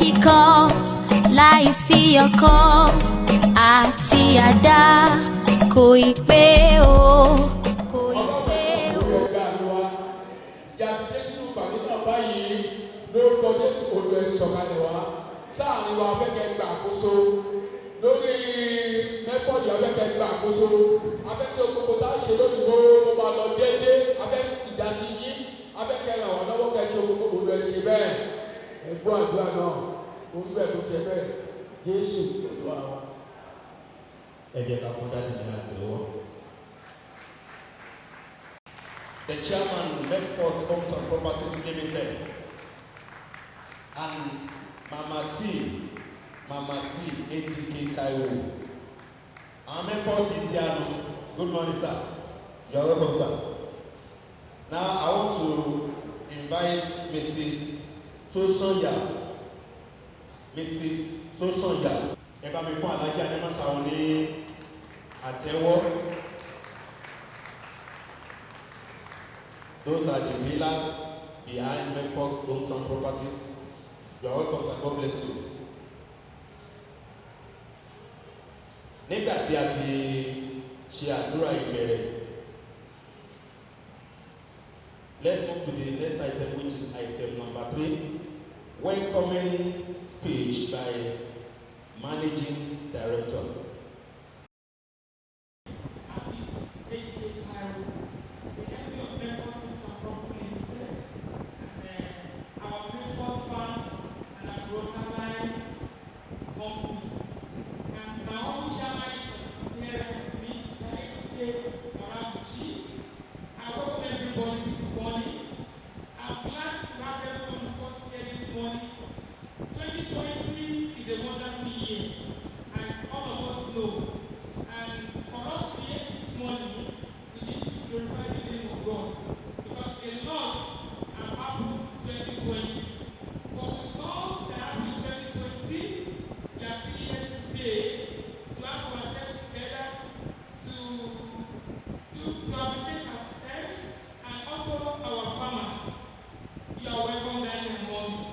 kíkan láìsí ọkọ́ àti àdá kò ì pé o. Kò ì pé o. Jàdùdé sínú pàdé náà báyìí lórúkọ Jésù olú ẹ̀ sọ̀kalẹ̀ wá. Sáàrin wa afẹ́kẹ́ gba àkóso lórí mẹ́fọ̀dì afẹ́kẹ́ gba àkóso afẹ́kẹ́ gbogbo tá a ṣe lónìí gbogbo máa lọ déédéé afẹ́kẹ́ ìdásí yín afẹ́kẹ́ ràn wá lọ́wọ́ kẹ́sì gbogbo olú ẹ̀ ṣe bẹ́ẹ̀ ẹ̀gbọ́ àdúrà náà orí bẹ́ẹ̀ tó ṣe bẹ́ẹ̀ Jésù olúwa wa. Ẹ jẹ́ ká fún dáàdì ní àtẹ́wọ́. The chairman, Mecfot Farms and Properties Limited, and Mama T, AGK Taiwo. I'm Mecfot Itiano. Good morning, sir. You are welcome, sir. Now I want to invite Mrs. Sosonya. Mrs. Sosonya. Ẹ bá mi fún Alájà ní Màṣàwọn ní àtẹ́wọ́. Those are the pillars behind Mecfot Homes and Properties. You are welcome, sir. God bless you. Nígbà tí a ti ṣe àdúrà ìbẹ̀rẹ̀, let's move to the next item, which is item number 3, welcoming speech by Managing Director. Mecfot Farms and Agro company. And my own chairman is here with me today around the chief. I welcome everybody this morning. I'm glad to have everyone first here this morning. 2020 is a wonderful year, as all of us know. And for us to be here this morning, we need to glorify the name of God, because a lot has happened in 2020. But with all that happened in 2020, we are still here today to have ourselves together to appreciate ourselves and also our farmers. You are welcome there in the morning.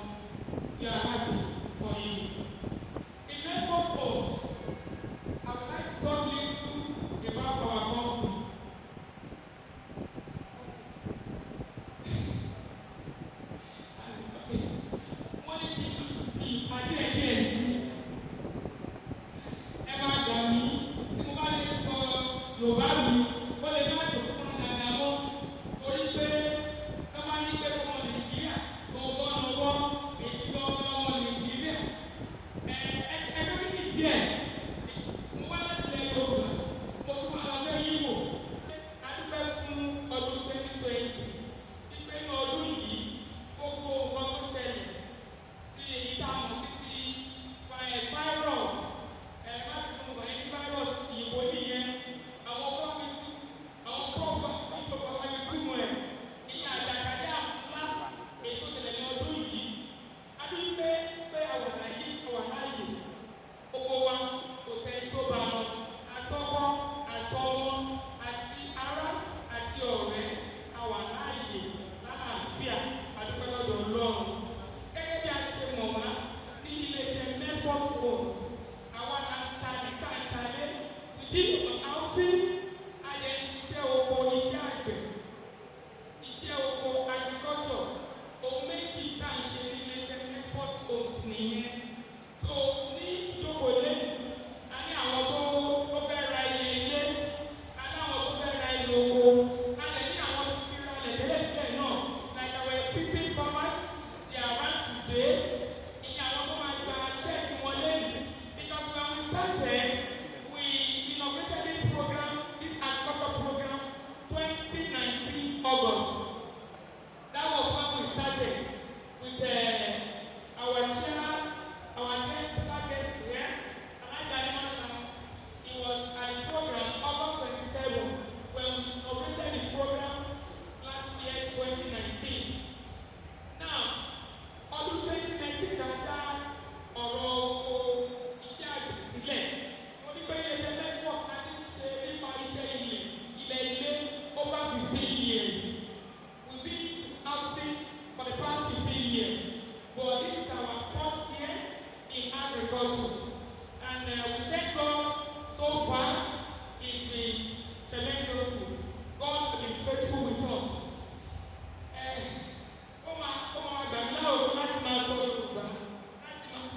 We are happy for you. In Mecfot Farms, I would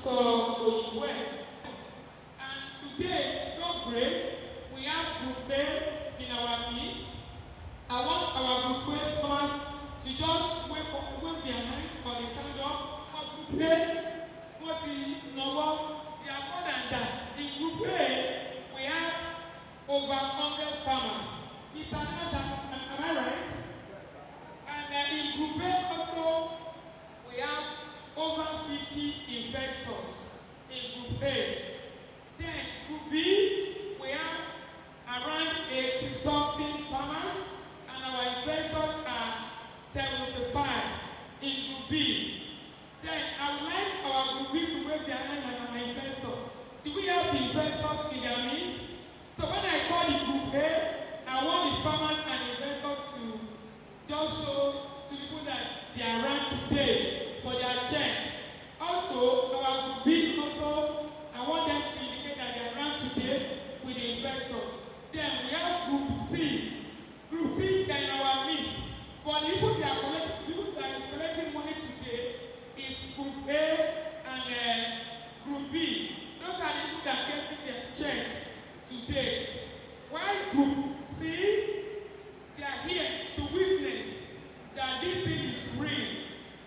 so we went. And today, God grace, we have Group A in our midst. I want our Group A farmers to just wave their hands or they stand up. For Group A, what is no, they are more than that. In Group A, we have over 100 farmers. Mr. Nash, am I right? And in Group A also, we have over 50 investors in Group A. Then Group B, we have around 80-something farmers, and our investors are 75 in Group B. Then I would like our Group B to wave their hand at our investors. Do we have the investors in their midst? So when I call the Group A, I want the farmers and investors to just show to people that they are around today for their check. Also, our Group B also, I want them to indicate that they are around today with the investors. Then we have Group C. Group C, they are in our midst. But the people that are collecting money today is Group A and Group B. Those are the people that are getting their check today. While Group C, they are here to witness that this thing is real.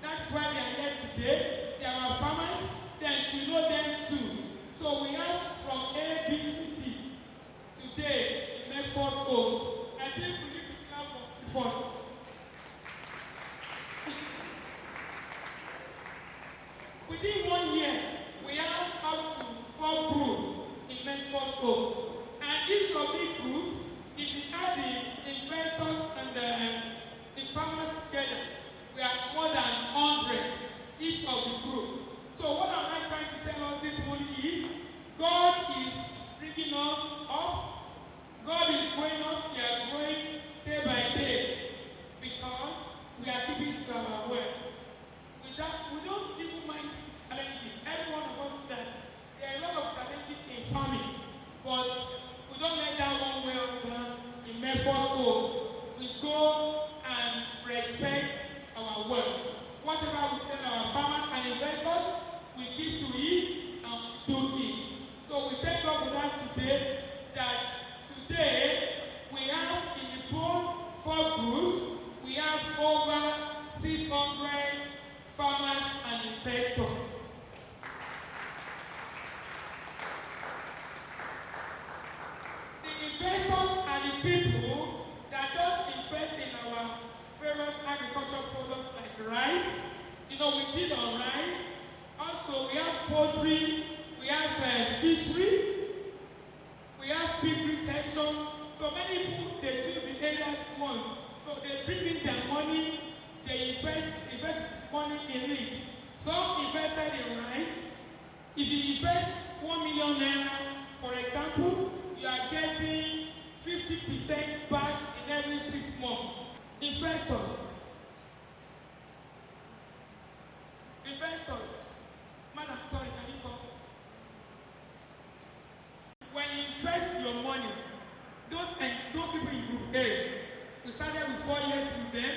That's why they are here today. They are our farmers, then we know them too. So we have from A, B, C, D today in Mecfot Farms. I think we need to clap for within 1 year, we have up to 4 groups in Mecfot Farms. And each of these groups, if you add the investors and the farmers together, we are more than 100 each of the groups. So what am I trying to tell us this morning is, God is bringing us up. God is growing us. We are growing day by day because we are keeping to our words. We don't even mind challenges. Every one of us knows that there are a lot of challenges in farming, but we don't let that one weigh us down in Mecfot Farms. We go and respect our words. Whatever we tell our farmers and investors, we keep to it and we do it. So we thank God for that today, that today we have in both 4 groups, we have over 600 farmers and investors. The investors are the people that just invest in our various agricultural products like rice. You know, we did on rice. Also, we have poultry, we have fishery, we have piggery section. So many people, they choose the area they want. So they bring in their money, they invest money in it. Some invested in rice. If you invest 1 million naira, for example, you are getting 50% back in every 6 months. Investors. Madam, sorry, can you come? When you invest your money, those people in Group A, we started with 4 years with them.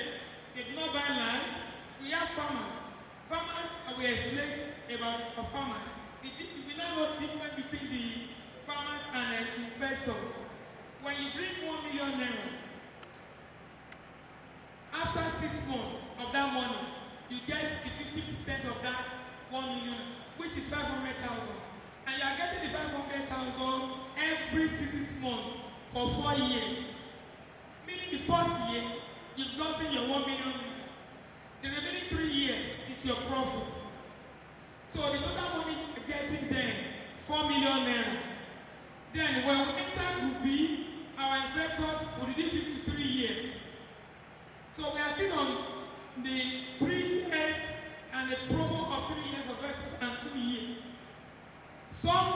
They did not buy land. We have farmers. Farmers, we explain about farmers. We now know the difference between the farmers and investors. When you bring 1 million naira, after 6 months of that money, you get the 50% of that 1 million, which is 500,000. And you are getting the 500,000 every 6 months for 4 years. Meaning the first year, you've gotten your 1 million. The remaining 3 years is your profit. So the total money you're getting then, 4 million naira. Then when we enter Group B, our investors will reduce it to 3 years. So we are still on the 3 years and the promo of 3 years of investors and 2 years. Some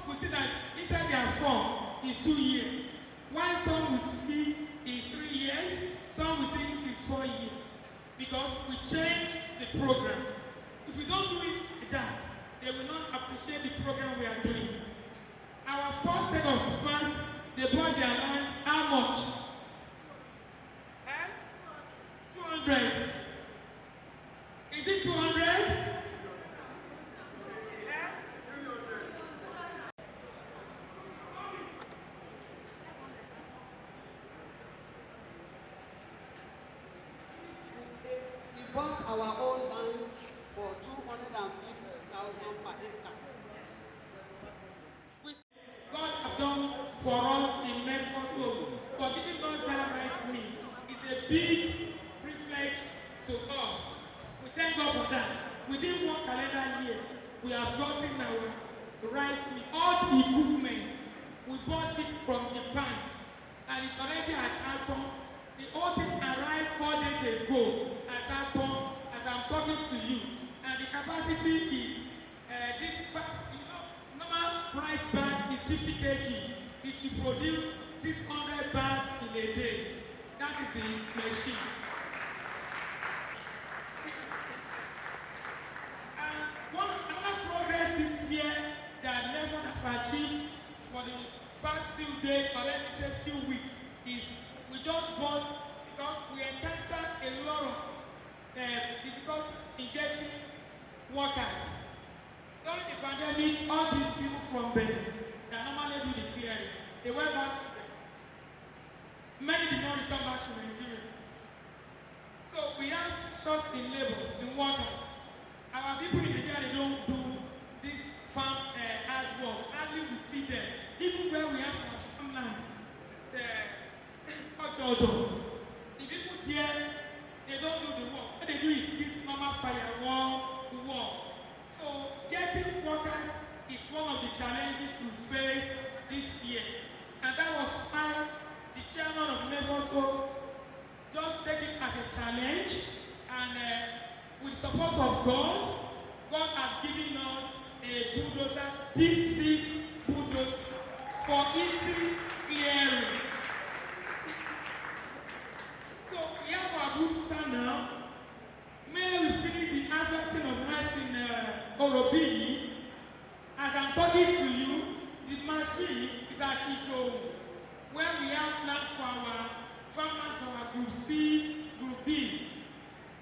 will see that inside their form is 2 years. While some will see is 3 years, some will see is 4 years. Because we change the program. If we don't do it like that, they will not appreciate the program we are doing. Our first set of farmers, they bought their land, how much? 200. Is it 200? bought our own land for 250,000 per acre. God have done for us in Mecfot Farms, for giving us that rice meal. It's a big privilege to us. We thank God for that. Within one calendar year, we have gotten our rice meal, all the equipment. We bought it from Japan, and it's already at Atom. The whole thing arrived 4 days ago at Atom as I'm talking to you, and the capacity is this fast. Normal rice bag is 50 kg. It will produce 600 bags in a day. That is the machine. And another progress this year that Mecfot have achieved for the past few days, or let me say few weeks, is we just bought, because we encounter a lot of difficulties in getting workers. During the pandemic, all these people from Benin that normally do the clearing, they went back to them. Many did not return back to Nigeria. So we have short in labors, in workers. Our people in Nigeria, they don't do this farm as well. Hardly we see them. Even where we have our farmland, the people here, they don't do the work. What they do is this normal firewall work. So getting workers is one of the challenges we face this year. And that was why the chairman of Mecfot Farms just take it as a challenge, and with the support of God, God has given us a bulldozer, D6 bulldozer, for easy clearing. So we have our bulldozer now. May we finish the harvesting of rice in Orobiyi. As I'm talking to you, the machine is at Agro, where we have land for our farmers for our Group C, Group B,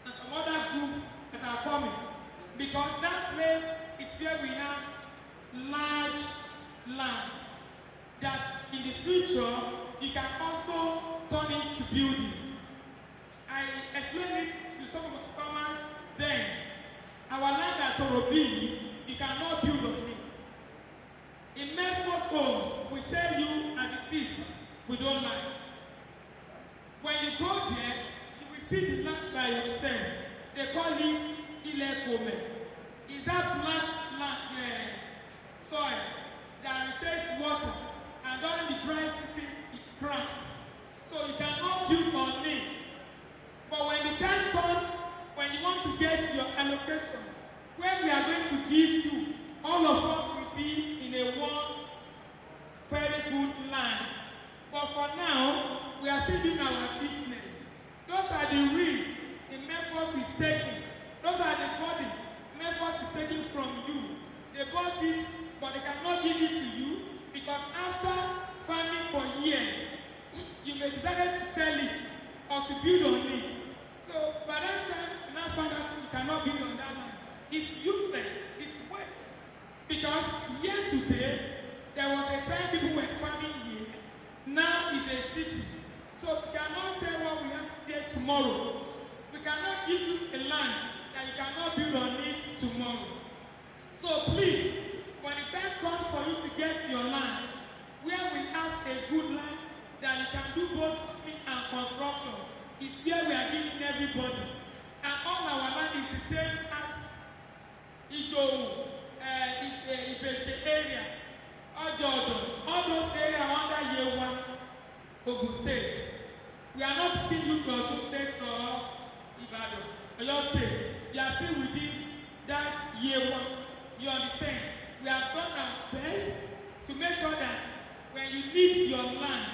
and some other groups that are coming. Because that place is where we have large land that in the future you can also turn into building. I explained it to some of the farmers then. Our land at Orobiyi, you cannot build on it. In Mecfot Farms, we tell you as it is, we don't like. When you go there, you will see the land by yourself. They call it Ilekome. Is that land soil that retains water, and during the dry season it cracks. So you cannot build on it. But when the time comes, when you want to get your allocation, where we are going to give you, all of us will be in a one very good land. But for now, we are still doing our business. Those are the risks the Mecfot is taking. Those are the body Mecfot is taking from you. They bought it, but they cannot give it to you because after farming for years, you may decide to sell it or to build on it. So by that time, you now find out you cannot build on that land. It's useless. It's waste. Because year today, there was a time people were farming here. Now it's a city. So we cannot tell what we have there tomorrow. We cannot give you a land that you cannot build on it tomorrow. So please, when the time comes for you to get your land, where we have a good land that you can do both farming and construction, is where we are giving everybody. And all our land is the same as Ibeshe area, Ojodo, all those areas under Yewa, Ogun State. We are not putting you to Osun State or Ibadan, Oyo State. We are still within that Yewa. You understand? We have done our best to make sure that when you need your land,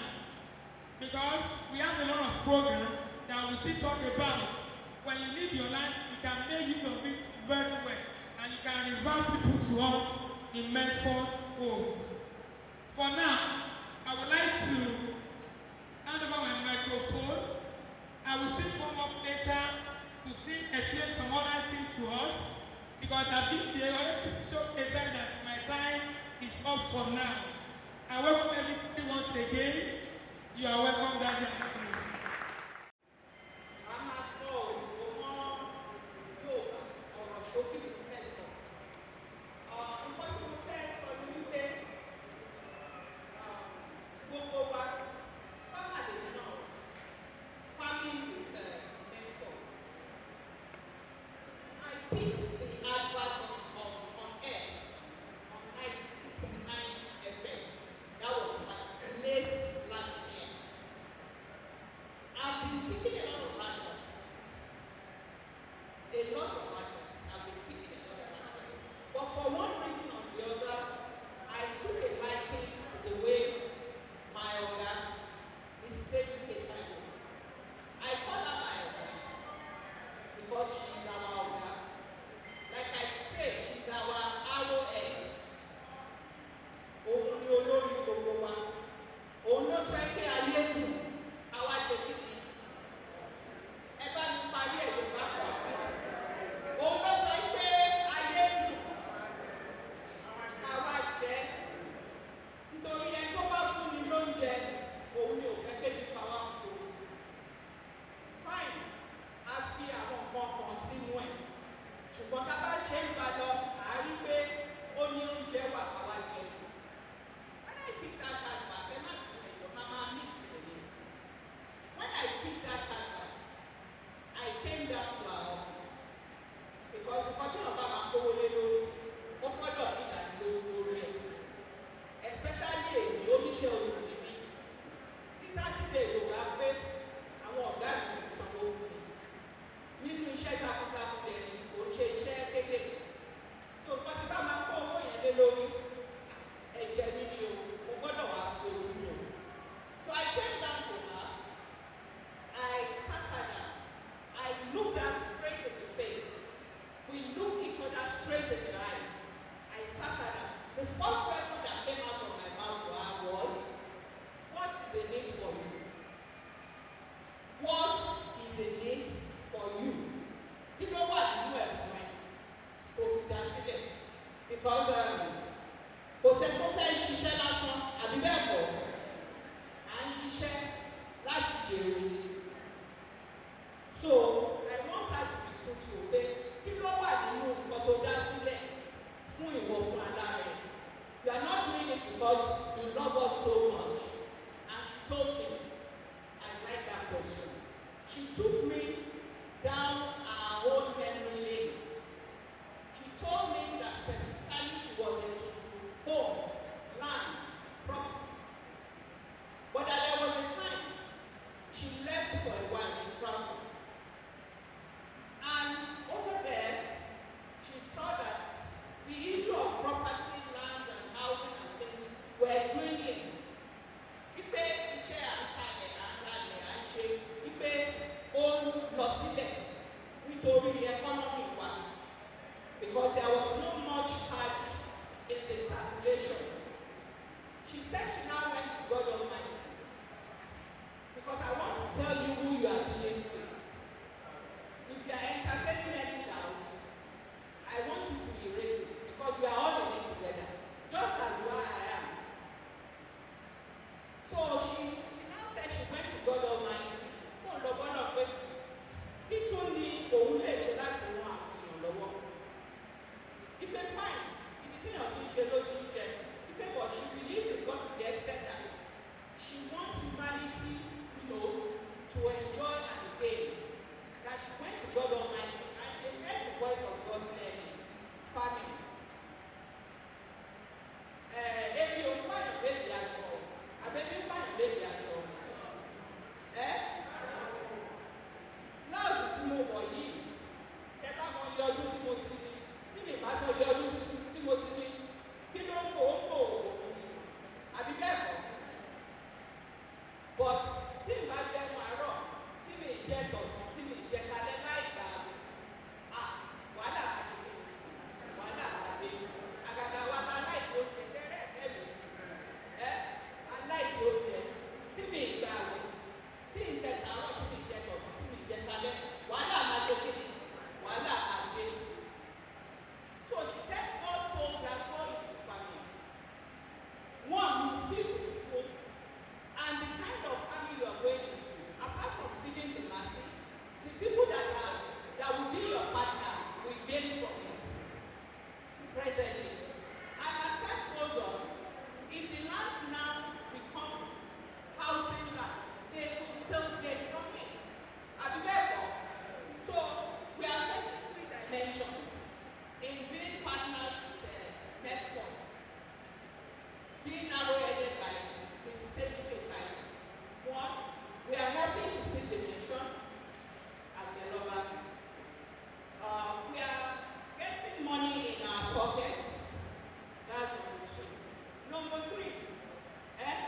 because we have a lot of programs that we still talk about, when you need your land, you can make use of it very well. And you can invite people to us in Mecfot Farms. For now, I would like to hand over my microphone. I will still come up later to still explain some other things to us, because I've been there already showcased that my time is up for now. I welcome everybody once again. You are welcome, Daddy. lórí ẹ̀jẹ̀ mi ni o mo gbọ́dọ̀ wá sí ojú tó. So I came down to her, I sat her down, I looked her straight in the face. We looked each other straight in the eyes. I sat her down. The first question that came out of my mouth to her was, what is in it for you? What is in it for you? You know what you were fine to consider because kò sẹ́ni tó fẹ́ ṣiṣẹ́ lásán àbí bẹ́ẹ̀ kọ́ à ń ṣiṣẹ́ láti jèrè ni. So I want her to be truthful pé kí ló wà nínú nǹkan tó dá sílẹ̀ fún ìwọ fún alára ẹ̀. You are not doing it because you love us so much. And she told me, I like that question. She took me down our own memory lane. She told me that specifically she was into homes, lands, properties. But that there was a time she left for a while, she traveled. And over there, she saw that the issue of property, land, and housing and things were dwindling. Ipe iṣẹ́ àǹtalẹ̀ àǹtalẹ̀ à ń ṣe ipe ó ń lọ sílẹ̀ nítorí economy wa because there was no much cash in the circulation. She said she now went to God Almighty because I want to tell you who you are dealing with. If you are entertaining any doubt, I want you to erase it because we are all in it together, just as you are, I am. So she now said she went to God Almighty. Kó lọ bọ́lọ̀ pé títún ni òun lè ṣe láti ran àfihàn lọ́wọ́. Ipe fine, ibi tí èèyàn ti ń ṣe ló ti ń jẹ. Ipe but she believes in God to the extent that she wants humanity, to enjoy and gain. That she went to God Almighty and they heard the voice of God clearly. Family. Ebi olúwàyàn bèbí aṣọ, àbẹ̀bí báyìí bèbí aṣọ. Láàbù tí mo wọ̀ yìí, ẹ bá mọ iye ọdún tí mo ti ní, bí mi bá sọ iye ọdún tí mo ti ní, kí ló ń kó òun ni, àbí bẹ́ẹ̀ kọ́. But tí n bá jẹun àárọ̀, tí mi jẹ tọ̀sán, tí mi jẹ kalẹ̀ láì gbà wàhálà àdé, wàhálà àdé, àgàgà wa ta láìpẹ́ oúnjẹ tẹ́rẹ̀ ẹ̀mí, aláìpẹ́ oúnjẹ, tí mi gbà wẹ̀, tí n jẹ tàárọ̀, tí mi jẹ tọ̀sán, tí mi jẹ kalẹ̀, wàhálà máa ṣe kéde, wàhálà àdé. So she said God told her go into family. One, you feed the people, and the kind of family you are going into, apart from feeding the masses, the people that will be your partners will gain from it. Presently. And as time goes on, if the land now becomes housing land, they will still gain from it. So we are facing three dimensions in being partners with Mecfot. Being narrow-headed by Mrs. Time. One, we are helping to feed the nation as the lover. We are getting money in our pockets. That's number two. Number three,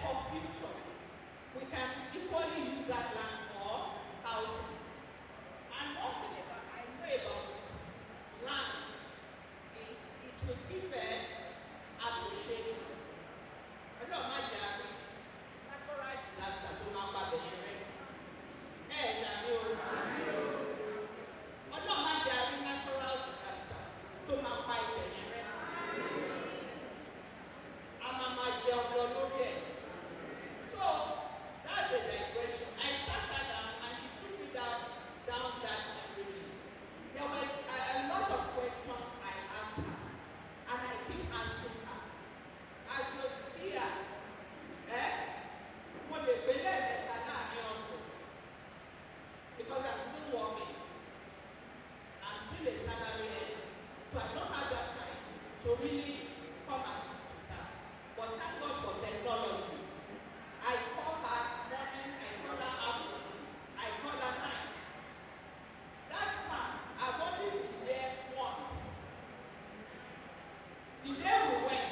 for future, we can equally use that land for housing. And one thing I know about land is it will give appreciation. Ọlọ́run má jà rí natural disaster tó máa pa bẹ̀yẹn rẹ̀. Ṣàmì o. Ọlọ́run má jà rí natural disaster tó máa pa ìbẹ̀yẹn rẹ̀. A máa jẹ ọ̀dọ́ lórí ẹ̀. So that's a digression. I sat her down and she took me down that memory. There were a lot of questions I asked her and I keep asking her. As you see her, mo lè gbé lẹ́ẹ̀mẹ́ta láàrin ọ̀sẹ̀ because I'm still working. I'm still a salary earner. So I don't have that time to really come and sit with her. But thank God for technology. I call her morning, I call her afternoon, I call her night. That time, I've only been there once. The day we went,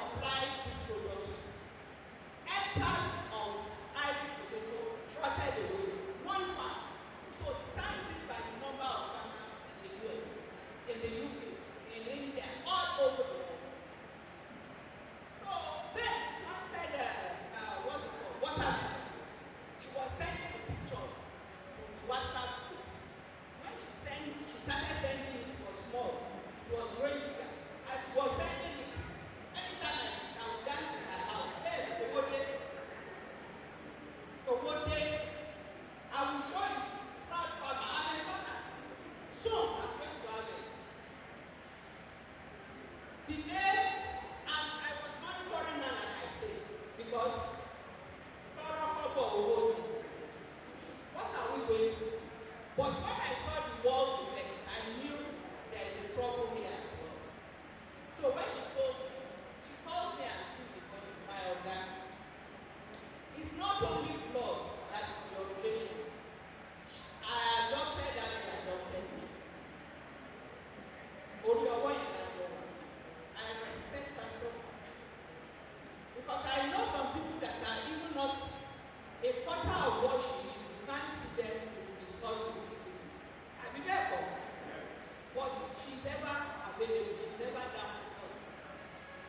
supply this product. Hectares of Irish potato rotted away. One farm. So times it by the number of farmers in the US, in the UK, in India, all over the world. So then planted what's it called? Watermelon. She was sending the pictures to the WhatsApp group. When she started sending it, it was small. It was growing bigger. As she was sending it, anytime I would dance in my house, hey, I will show it. Proud farmer, I'm a farmer. Soon I'm going to harvest. The day, and I was monitoring her, like I said, because what are we going to do? But when I saw the wall effect, I knew there is a trouble here as well. So when she called me and said, because it's my organ. It's not only blood that is your relation. I adopted and she adopted me. I respect her so much. Because I know some people that are even not a quarter of what she is. You can't see them to discuss it easily. I be careful. But she's never available. She's never down to help.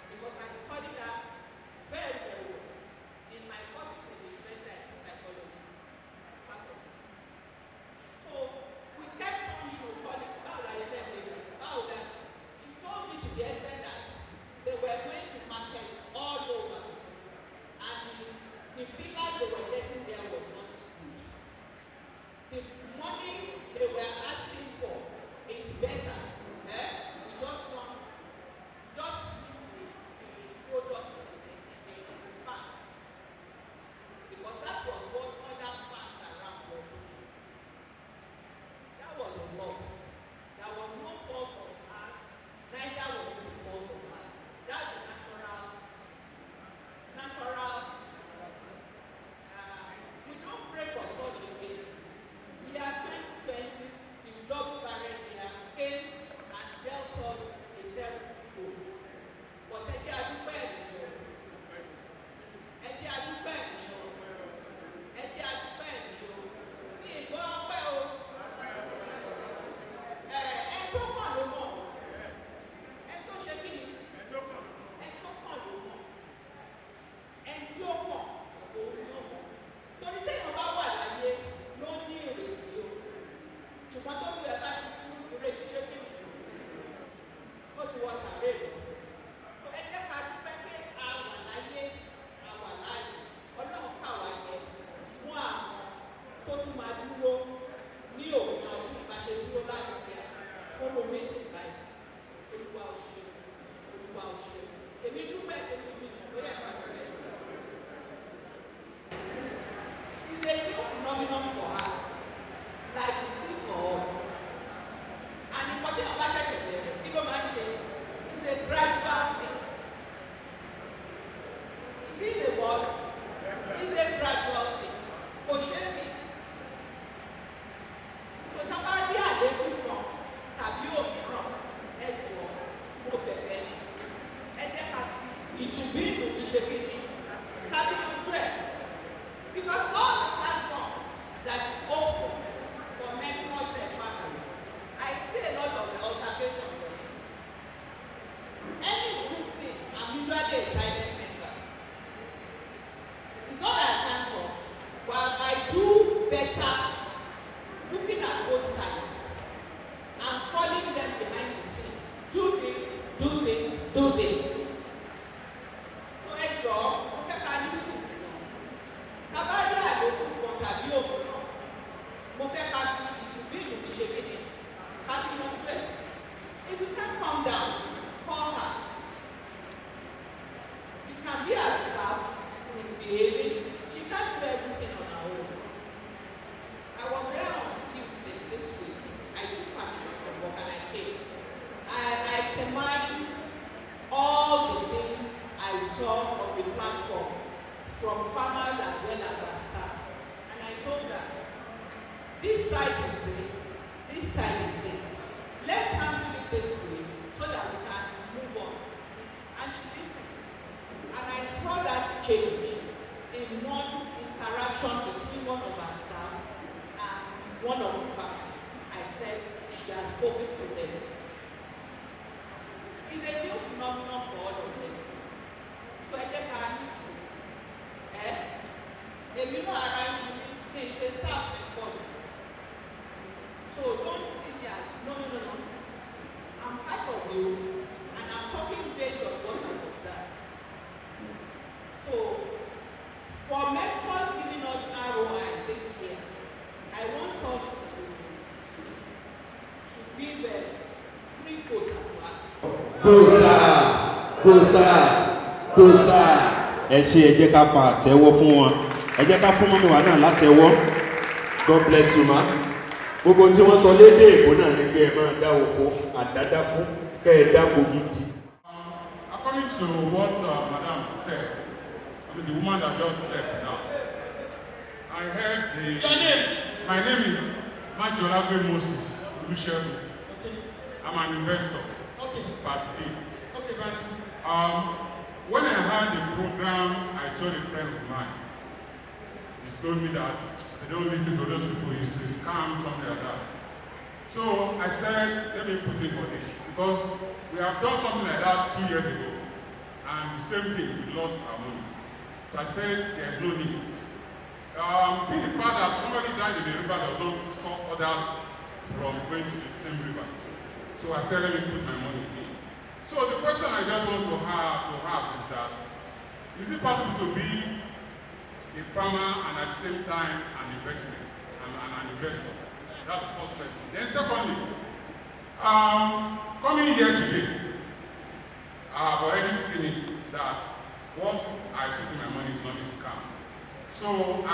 Because I studied her very, very well. In my first degree, psychology. Part of it. So we kept on, calling about I said, about that. She told me to the extent that they were going to market all over. And the figures they were getting there was not good. The money they were asking for is better. We just want just the products in the farm. Because that was what other farms around were doing. That was a loss. There was no fault of us, neither was it the fault of us. That's a natural. We don't pray for such a thing. We are 2020, the double barrel here came and dealt us a terrible blow. But ẹjẹ́ adúpẹ́ ẹ̀mí o. Ẹjẹ́ adúpẹ́ ẹ̀mí o. Ẹjẹ́ adúpẹ́ ẹ̀mí o. Ní ìgbọ́ ọpẹ́ o. Ẹ tó kàn ló mọ̀. Ẹ tó ṣe kí ni? Ẹ tó kàn ló mọ̀. Ẹ tí ó mọ̀ òun ni ó mọ̀. Torí téèyàn bá wà láyé ló ní ìrètí o. Ṣùgbọ́n tó fi ẹ̀ka ti kú ìrètí ṣé kí ni? Ó ti wọ sàré lọ. Ẹ jẹ́ ká dúpẹ́ pé a wà láyé, a wà láàyè. Ọlọ́run kà wá yẹ fún àwọn tó tún máa dúró ní òun ọdún ìbáṣe dúró láti yẹ fún omi tì báyìí. Olúwa ò ṣe, Olúwa ò ṣe. Èmi dúpẹ́ èmi mi mọ̀ bóyá ìgbà tó rẹ̀ sí. It's a new phenomenon for her, like it is for us. And nǹkan tí ọba ṣẹ̀ṣẹ̀ bẹ̀rẹ̀ kí ló máa ń ṣe? It's a gradual thing. It is a what? It's a gradual thing. Kò ṣe é mi. So tá a bá rí àlékún kan tàbí òmíràn ẹ jọ mo bẹ̀rẹ̀ ni. Ẹ jẹ́ ká fi ìtùbí ìlú mi ṣe kí ni? Ká bí ojú ẹ̀. Because all the platforms that is open for Mecfot Farms, I see a lot of the altercation for it. Any good thing, I'm usually a silent member. It's not that I can't talk, but I do better looking at both sides and calling them behind the scene. Do this, do this, do this. So ẹ jọ̀ọ́, mo fẹ́ ká ní sùn. Tabari àlékún kan tàbí òmíràn, mo fẹ́ ká fi ìtùbí ìlú mi ṣe kéde, ká fi mọ fẹ́. If you can't calm down, call her. It can be her staff who is behaving. She can't do everything on her own. I was there on Tuesday this week. I took permission from work and I came. I itemized all the things I saw on the platform from farmers as well as our staff. And I told them, this side is this side is this. Let's handle it this way so that we can move on. And she listened. you, and I'm talking based on what I've observed. So, for Mecfot giving us ROI this year, I want us to give 3 quotes at once. Gosa. Ẹ ṣé ẹ jẹ́ ká pa àtẹ́wọ́ fún wọn. Ẹ jẹ́ ká fún mọ́mí wa náà látẹ́wọ́. God bless you, ma. Gbogbo tí wọ́n sọ lédè èbó náà ní kí ẹ máa dá oko àdádákú kẹ́ ẹ dáko gidi. According to what Madam said, I mean the woman that just said now, I heard the. Your name? My name is Majolabe Moses Olusegun. Okay. I'm an investor. Okay. Part A. Okay, Pastor. When I heard the program, I told a friend of mine. He told me that they don't listen to those people. It's a scam, something like that. So I said, let me put in for this because we have done something like that 2 years ago, and the same thing, we lost our money. So I said, there's no need. Being the fact that somebody died in the river does not stop others from going to the same river. So I said, let me put my money in. So the question I just want to have is that, is it possible to be a farmer and at the same time an investor? That's the first question. Then secondly, coming here today, I've already seen it that what I put in my money is not a scam. So I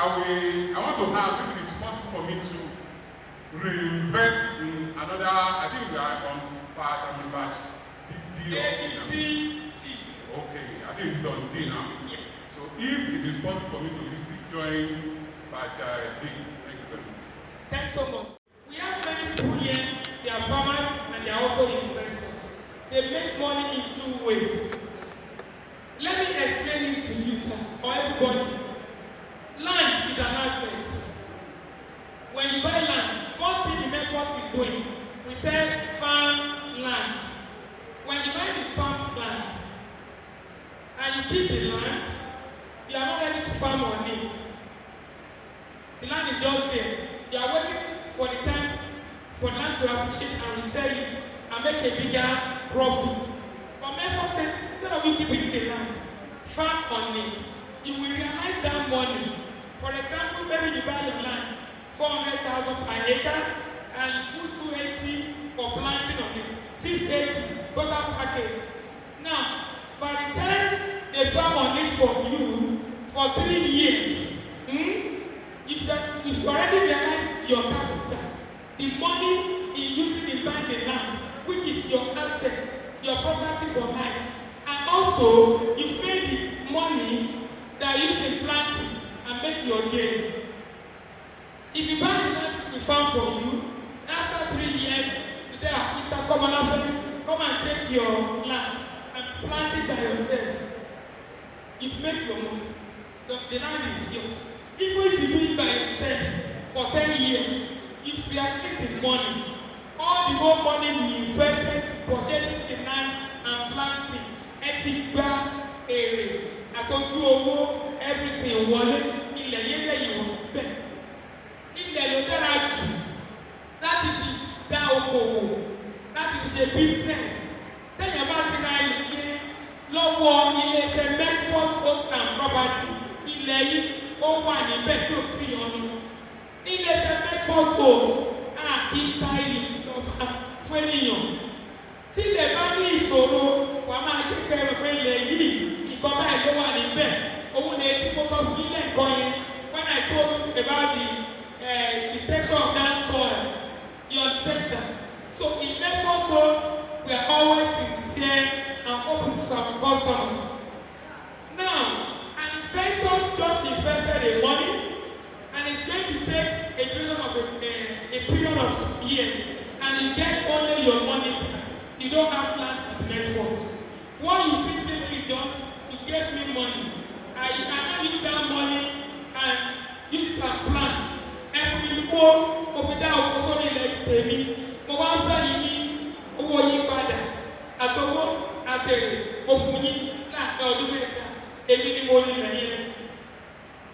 want to ask if it is possible for me to reinvest in another. I think we are on batch D. ABC D. Okay, I think it's on D now. Yeah. So if it is possible for me to join batch D, thank you very much. Thanks so much. We have many people here, they are farmers and they are also investors. They make money in 2 ways. Let me explain it to you, sir, or everybody. Land is an asset. When you buy land, first thing the Mecfot is doing, we sell farm land. When you buy the farm land and you keep the land, you are not ready to farm on it. The land is just there. You are waiting for the time for the land to appreciate and resell it and make a bigger profit. But Mecfot said, instead of you keeping the land, farm on it, you will realize that money. For example, maybe you buy your land 400,000 per acre and you put 280 for planting on it, 680 total package. Now, by the time they farm on it for you for 3 years, if you already realize your capital, the money in using in buying the land, which is your asset, your property for life, and also you've made the money that you use in planting and make your gain. If you buy the land we farm for you, after 3 years, you say, Mr. Komalafe, come and take your land and plant it by yourself. You've made your money. The land is yours. Even if you do it by yourself for 10 years, if you are making money, all the more money you invested purchasing the land and planting, etigba, èrè, àtọ́jú owó, everything wọlé, ilẹ̀ yẹn lẹ́yìn wọ̀n bẹ́ẹ̀. Ilẹ̀ ló dára jù láti fi dá okòwò, láti fi ṣe business. Tẹ́yìn bá ti ra ilé lọ́wọ́ ilé-iṣẹ́ Mecfot Homes and Property, ilẹ̀ yìí ó wà níbẹ̀ tí ò sí ọ̀nà. Ilé-iṣẹ́ Mecfot Homes kì í ta ilẹ̀ lọ́ba fún ènìyàn. Tí ilẹ̀ bá ní ìṣòro, wàá máa kékeré rẹ̀ pé ilẹ̀ yìí nǹkan báyìí ló wà níbẹ̀. Òun ni etí mo sọ fún ilé ẹ̀kọ́ yẹn when I told about the texture of that soil. You understand, sir? So in Mecfot Homes, we are always sincere and open to our customers. Now, an investor just invested the money and it's going to take a duration of a period of years and you get only your money back. You don't have plan with Mecfot. What you simply do is just, you gave me money. I now use that money and use it as plants. Ẹ̀fún mi kó mo fi dá oko sórí ilẹ̀ ti tèmi. Mo wá fẹ́ yín ní owó yín padà. Àtọwọ́ àtẹ̀rẹ̀ mo fún yín láàárín ọdún mẹ́ta. Èmi ni mo ní ilẹ̀ yẹn.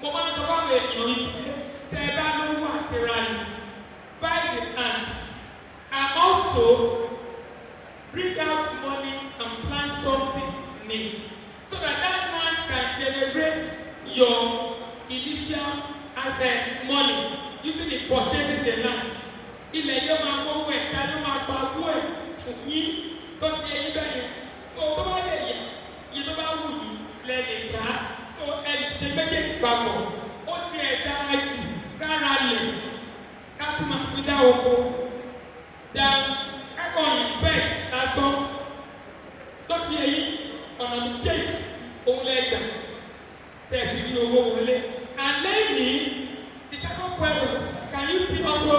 Mo máa ń sọ fún àwọn ènìyàn yìí tẹ́ ẹ bá lówó àti ra ni. Buy the land and also bring out money and plant something in it. So that land can generate your initial asset money using in purchasing the land. Ilẹ̀ yóò máa kó owó ẹ̀ ká ló máa gba owó ẹ̀ fún yín tó ti yẹ yín bẹ́ẹ̀ yẹn. So tó bá lè yẹ iye tó bá wù yín lẹ lè tà á. So ẹ ṣe méjèèjì papọ̀. Ó ti ẹ̀ dára jù kára lẹ̀ ká tún máa fi dá oko. Dan kákọ̀ invest lásán tó ti yẹ yín ọ̀nà méjèèjì òun lẹ gbà tẹ̀ fi ní owó wọlé. And then the second question, can you still also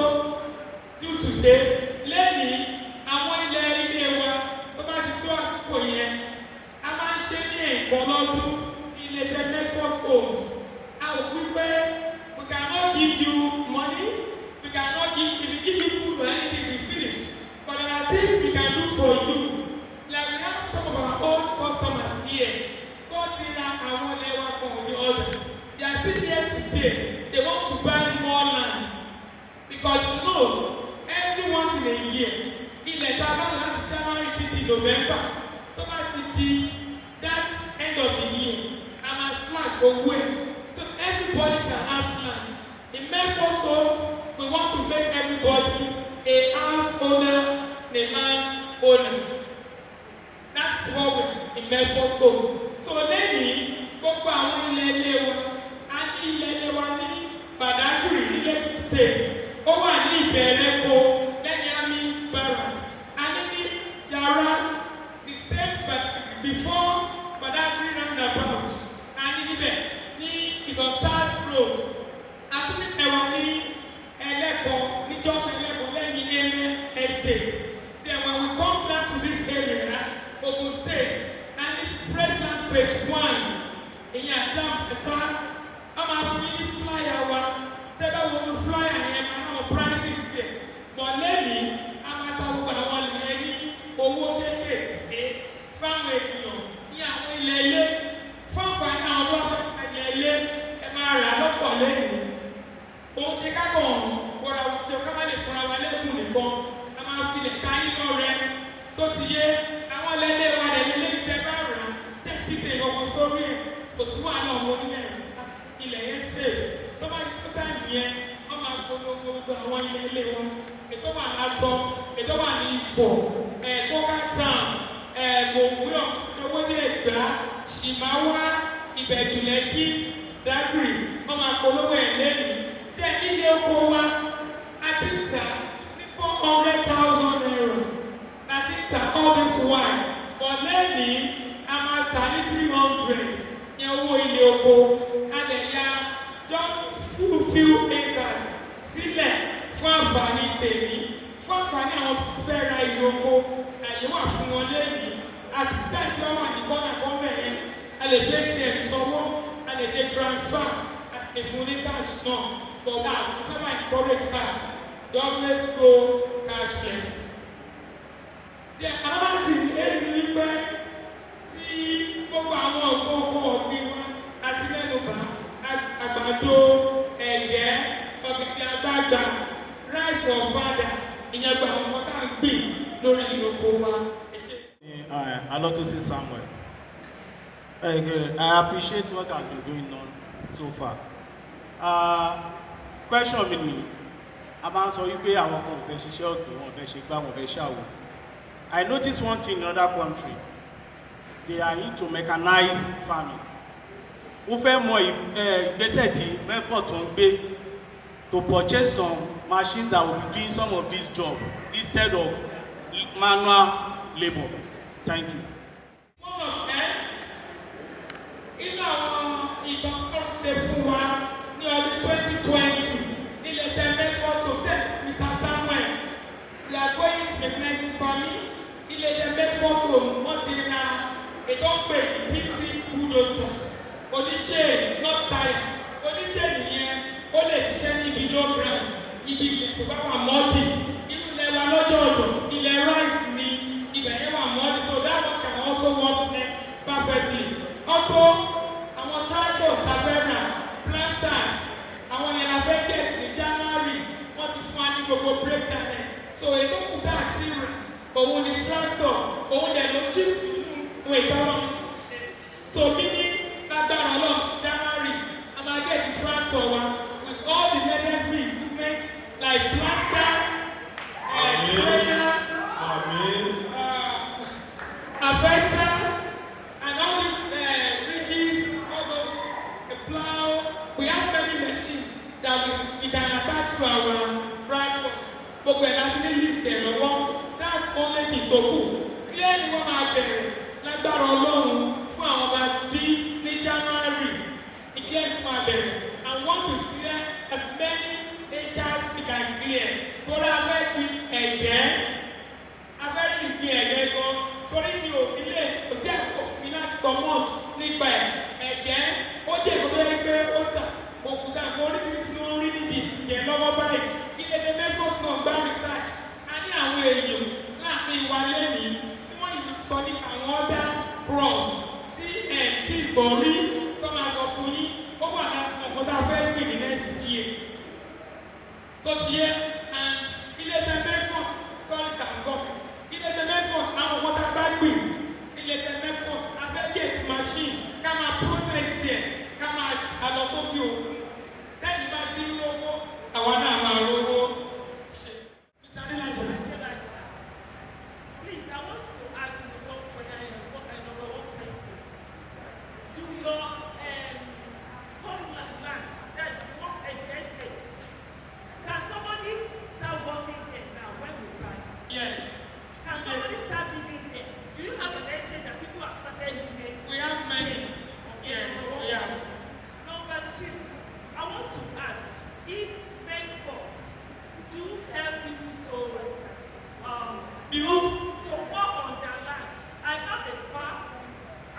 do today? Lẹ́yìn àwọn ilé wa tó bá ti tó àkókò yẹn, a máa ń ṣe ní ẹ̀kọ́ lọ́dún iléeṣẹ́ Mecfot Farms. A ò wí pé we cannot give you money, we cannot give you food or anything to finish, but there are things we can do for you. Like we have some of our old customers here. Go to àwọn ilé wa kan òdi ọ̀dà. They are still here today. They want to buy more land because you know every once in a year, ilẹ̀ tá a bá láti January till di November, tó bá ti di that end of the year, a máa slash owó ẹ̀. So everybody can have land. In Mecfot Farms, we want to make everybody a house owner, a land owner. That's what we're in Mecfot Farms. So lẹ́yìn gbogbo àwọn ilé wa. Ilẹ̀ wa ní Badagry ní Lagos State, ó wà ní Ìbẹ̀rẹ̀kọ lẹ́yìn Army Barracks, a ní Jara the same before Badagry roundabout, a ní níbẹ̀ ní Ìsọ̀tàd road, a tún ní ẹ̀wà ní Ẹlẹ́kọ̀ọ́ ní Junction Ẹlẹ́kọ̀ọ́ lẹ́yìn Eme Estate. Then when we come back to this area, Ogun State, a ní President Phase 1 ìyẹn Àjàmẹ́ta. I'm asking flyer one. Tell her what the flyer and our prices there. But lately, I'm at one lady, or what they family, yeah, lele, from now, lele, and my rather lady. Oh, Chicago, where I would come at it for our little uniform. I'm asking a tiny red. So, today, I want to let them run a little bit around. Take this in over sorry, but one on one man. Ilẹ̀ yẹn safe. Tó bá tó táìmù yẹn, wọ́n máa polówó gbogbo àwọn ilé wọn. Ètò wà látọ̀, ètò wà ní Ifọ̀, Kóká Town, Mòwé owó ní Ẹ̀gbá, Ṣìmáwá, Ìbẹ̀jùlẹ́kí, Dagry, wọ́n máa polówó ẹ̀ lẹ́yìn. Tẹ́ ilé oko wa, a ti tà ní 400,000 naira. A ti tà all this while. But lẹ́yìn, a máa tà ní 300 ní owó ilé oko. Just few acres sílẹ̀ fún àǹfààní tèmi fún àǹfààní àwọn fẹ́ ra ìlóko àyè wà fún wọn lẹ́yìn àtúntà tí wọ́n wà ní kọ́nà kọ́nbẹ̀ yẹn a lè fẹ́ tiẹ̀ sanwó a lè ṣe transfer ìfúnni cash náà but now sábà encourage cash they always go cashless. Then another thing èyí ni wípé tí gbogbo àwọn òkòòkò ọ̀gbìn wa àti lẹ́nu bá àgbàdo ẹ̀gẹ́ ọ̀gẹ̀dẹ̀ àgbàgbà rice ọ̀fadà ìyẹn gba àwọn ọ̀tá ń gbìn lórí ìlòkò wa. Alotosi Samuel. I appreciate what has been going on so far. Question mi ni a máa ń sọ wípé àwọn kan ò fẹ́ ṣiṣẹ́ ọ̀gbìn wọn fẹ́ ṣe gbá wọn fẹ́ ṣàwò. I notice one thing in other country they are into mechanized farming. Mo fẹ́ mọ ìgbésẹ̀ tí Mecfot ń gbé to purchase some machine that will be doing some of this job instead of manual labour. Thank you. One of them, ilé àwọn ìbọn kan ṣe fún wa ní ọdún 2020 nílé iṣẹ́ Mecfot Hotel Mr. Samuel. We are going to mechanized farming. Ilé iṣẹ́ Mecfot wọ́n ti ra ètò pé PC bulldozer. Oníṣẹ́ not tire. Oníṣẹ́ nìyẹn ó lè ṣiṣẹ́ níbi low ground, ibi ilẹ̀ tó bá wà mọ́dì. Inú ilẹ̀ wa lọ́jọ́ ọ̀dọ̀, ilẹ̀ rice ni ibẹ̀ yẹn wà mọ́dì. So that one can also work perfectly. Also, àwọn tractors tavera, planters, àwọn yẹn la fẹ́ get ní January, wọ́n ti fún wa ní gbogbo breakdown ẹ̀. So ètò kúta àti rẹ̀, òun ni tractor, òun dẹ̀ tó kù clear ni wọ́n máa bẹ̀rẹ̀ lágbára ọlọ́run fún àwọn ọba bí ní January clear ni wọ́n máa bẹ̀rẹ̀ and want to clear as many acres we can clear torí abẹ́ gbin ẹ̀gẹ́ abẹ́ gbin ẹ̀gẹ́ gan torí mi ò nílé kò sí àkókò fún mi láti sọ much nípa ẹ̀gẹ́ ó jẹ́ ìkọ́tọ́ yẹn pé ó ta òkúta àgbo oríṣiríṣi ló ń rí níbi ìyẹn lọ́wọ́ báyìí iléeṣẹ́ Mecfot náà gbá research a ní àwọn èèyàn láàfin ìwà lẹ́mìí tí wọ́n yìí sọ ní àwọn other bronze tí tí ìbọn rí tó máa sọ fún yín ó wà láwọn tá a fẹ́ gbìn ní next year tó ti yẹ and iléeṣẹ́ Mecfot forest and government iléeṣẹ́ Mecfot àwọn ọmọ tá a bá gbìn iléeṣẹ́ Mecfot afẹ́gẹ̀t machine ká máa process yẹ ká máa alọ sókè òkun lẹ́yìn bá ti ń rówó àwa náà máa rówó. Please, I want to ask the number one question. Do your homeland land, that you want a estate, can somebody start working there now when we buy? Yes. Can somebody start living there? Do you have an estate that people have started living? We have many. Yes. Yes. Number two, I want to ask if Mecfot do help people to Build. to work on their land. I have a farm.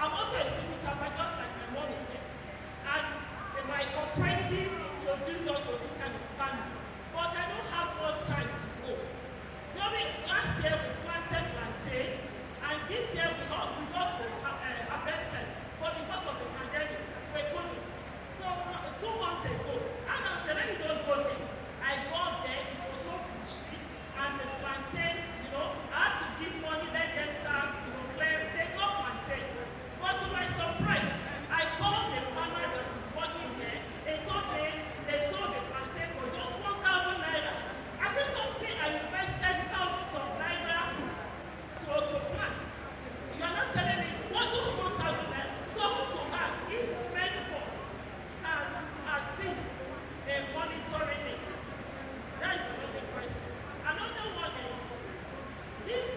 I'm also a civil servant, just like my mom is here. And my cooperative introduced us to this kind of farming. But I don't have more time to go. Last year we planted plantain, and this year we got to harvested. But because of the pandemic, we couldn't. So 2 months ago, and I said, let me just go there. I got there, it was so bushy, and the plantain, I had to give money, let them start, clear, they got plantain. But to my surprise, I called the farmer that is working there. They told me they sold the plantain for just 1,000 naira. I said something, I invested thousands of naira to plant. You are not telling me what those 1,000 naira. So I want to ask if Mecfot can assist in monitoring it. That is another question. Another one is this.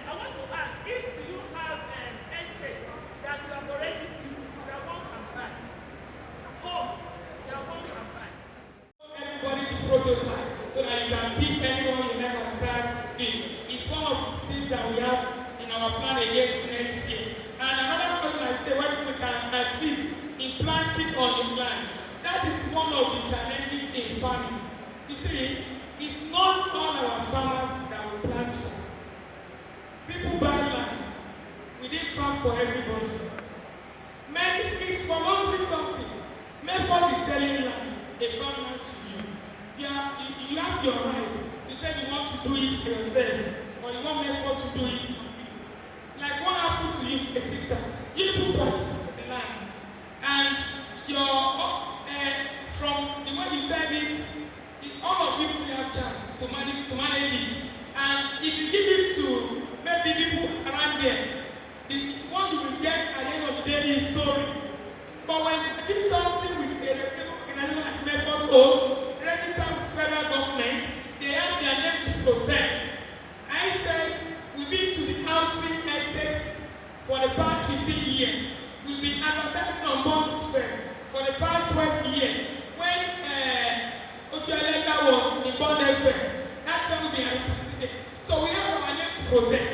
I want to ask if you have an estate that you have already used that one can buy. Homes that one can buy. Everybody the prototype so that you can pick anyone you like and start with. It's one of the things that we have in our plan against next year. And another question I say when we can assist in planting on the land. That is one of the challenges in farming. You see, it's not all our farmers that will plant for. People buy land. We didn't farm for everybody. Many things for only something. Mecfot is selling land, a farmland to you. You have your right. You said you want to do it yourself, or you want Mecfot to do it. Like what happened to you, a sister? You people purchased the land, and your from the way you said it, all of you have chance to manage it. And if you give it to maybe people around there, the one you will get at the end of the day is story. But when you do something with a organization like Mecfot holds, registered with federal government, they have their name to protect. I said we've been to the housing estate for the past 15 years. We've been advertising on Bond for the past 12 years. When Otualega was in Bond FM, that's when we've been advertising it. So we have our name to protect.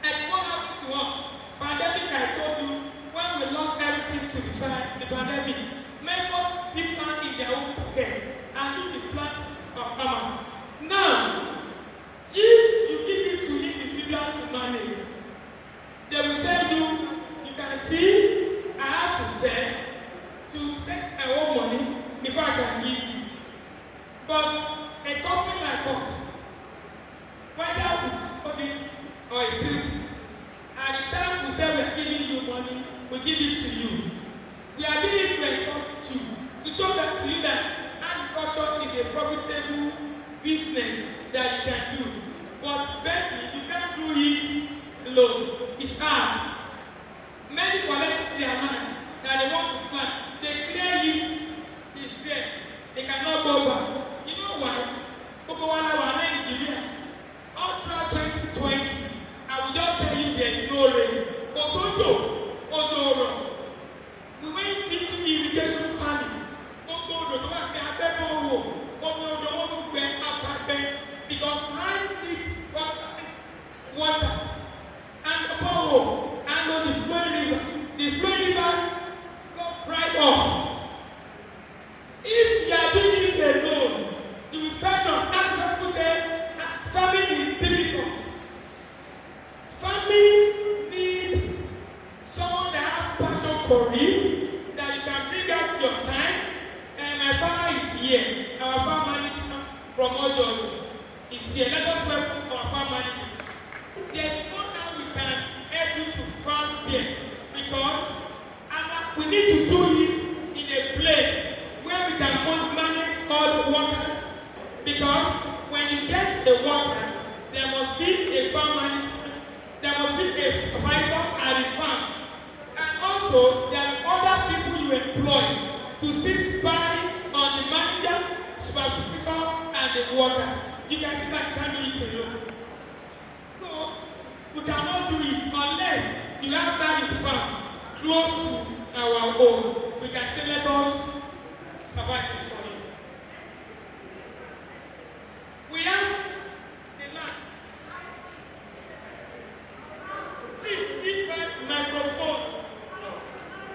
And what happened to us? Pandemic, I told you, when we lost everything to the pandemic, Mecfot keep land in their own pockets and do the plant of farmers. Now, if you give it to individuals to manage, they will tell you, you can see, I have to sell to take my own money before I can give you. But a company like us, whether we sold it or it's still, at the time we say we are giving you money, we give it to you. We are doing it to encourage you, to show that to you that agriculture is a profitable business that you can do. But badly, you can't do it alone. It's hard. Many collect their land that they want to plant. They clear it, it's there. They cannot go back. You know why? Nigeria, all throughout 2020, for it, that you can bring out your time. And my farmer is here. Our farm manager from Ojo is here. Let us welcome our farm manager. There's no how we can help you to farm there because we need to do it in a place where we can manage all the workers. Because when you get the worker, there must be a farm manager, there must be a supervisor at the farm. And also, there are other people you employ to sit by on the manager, supervisor, and the workers. You can see that you can't do it alone. So, we cannot do it unless you have that in farm close to our own. We can say, let us supervise this for you. We have the land. Please give back the microphone.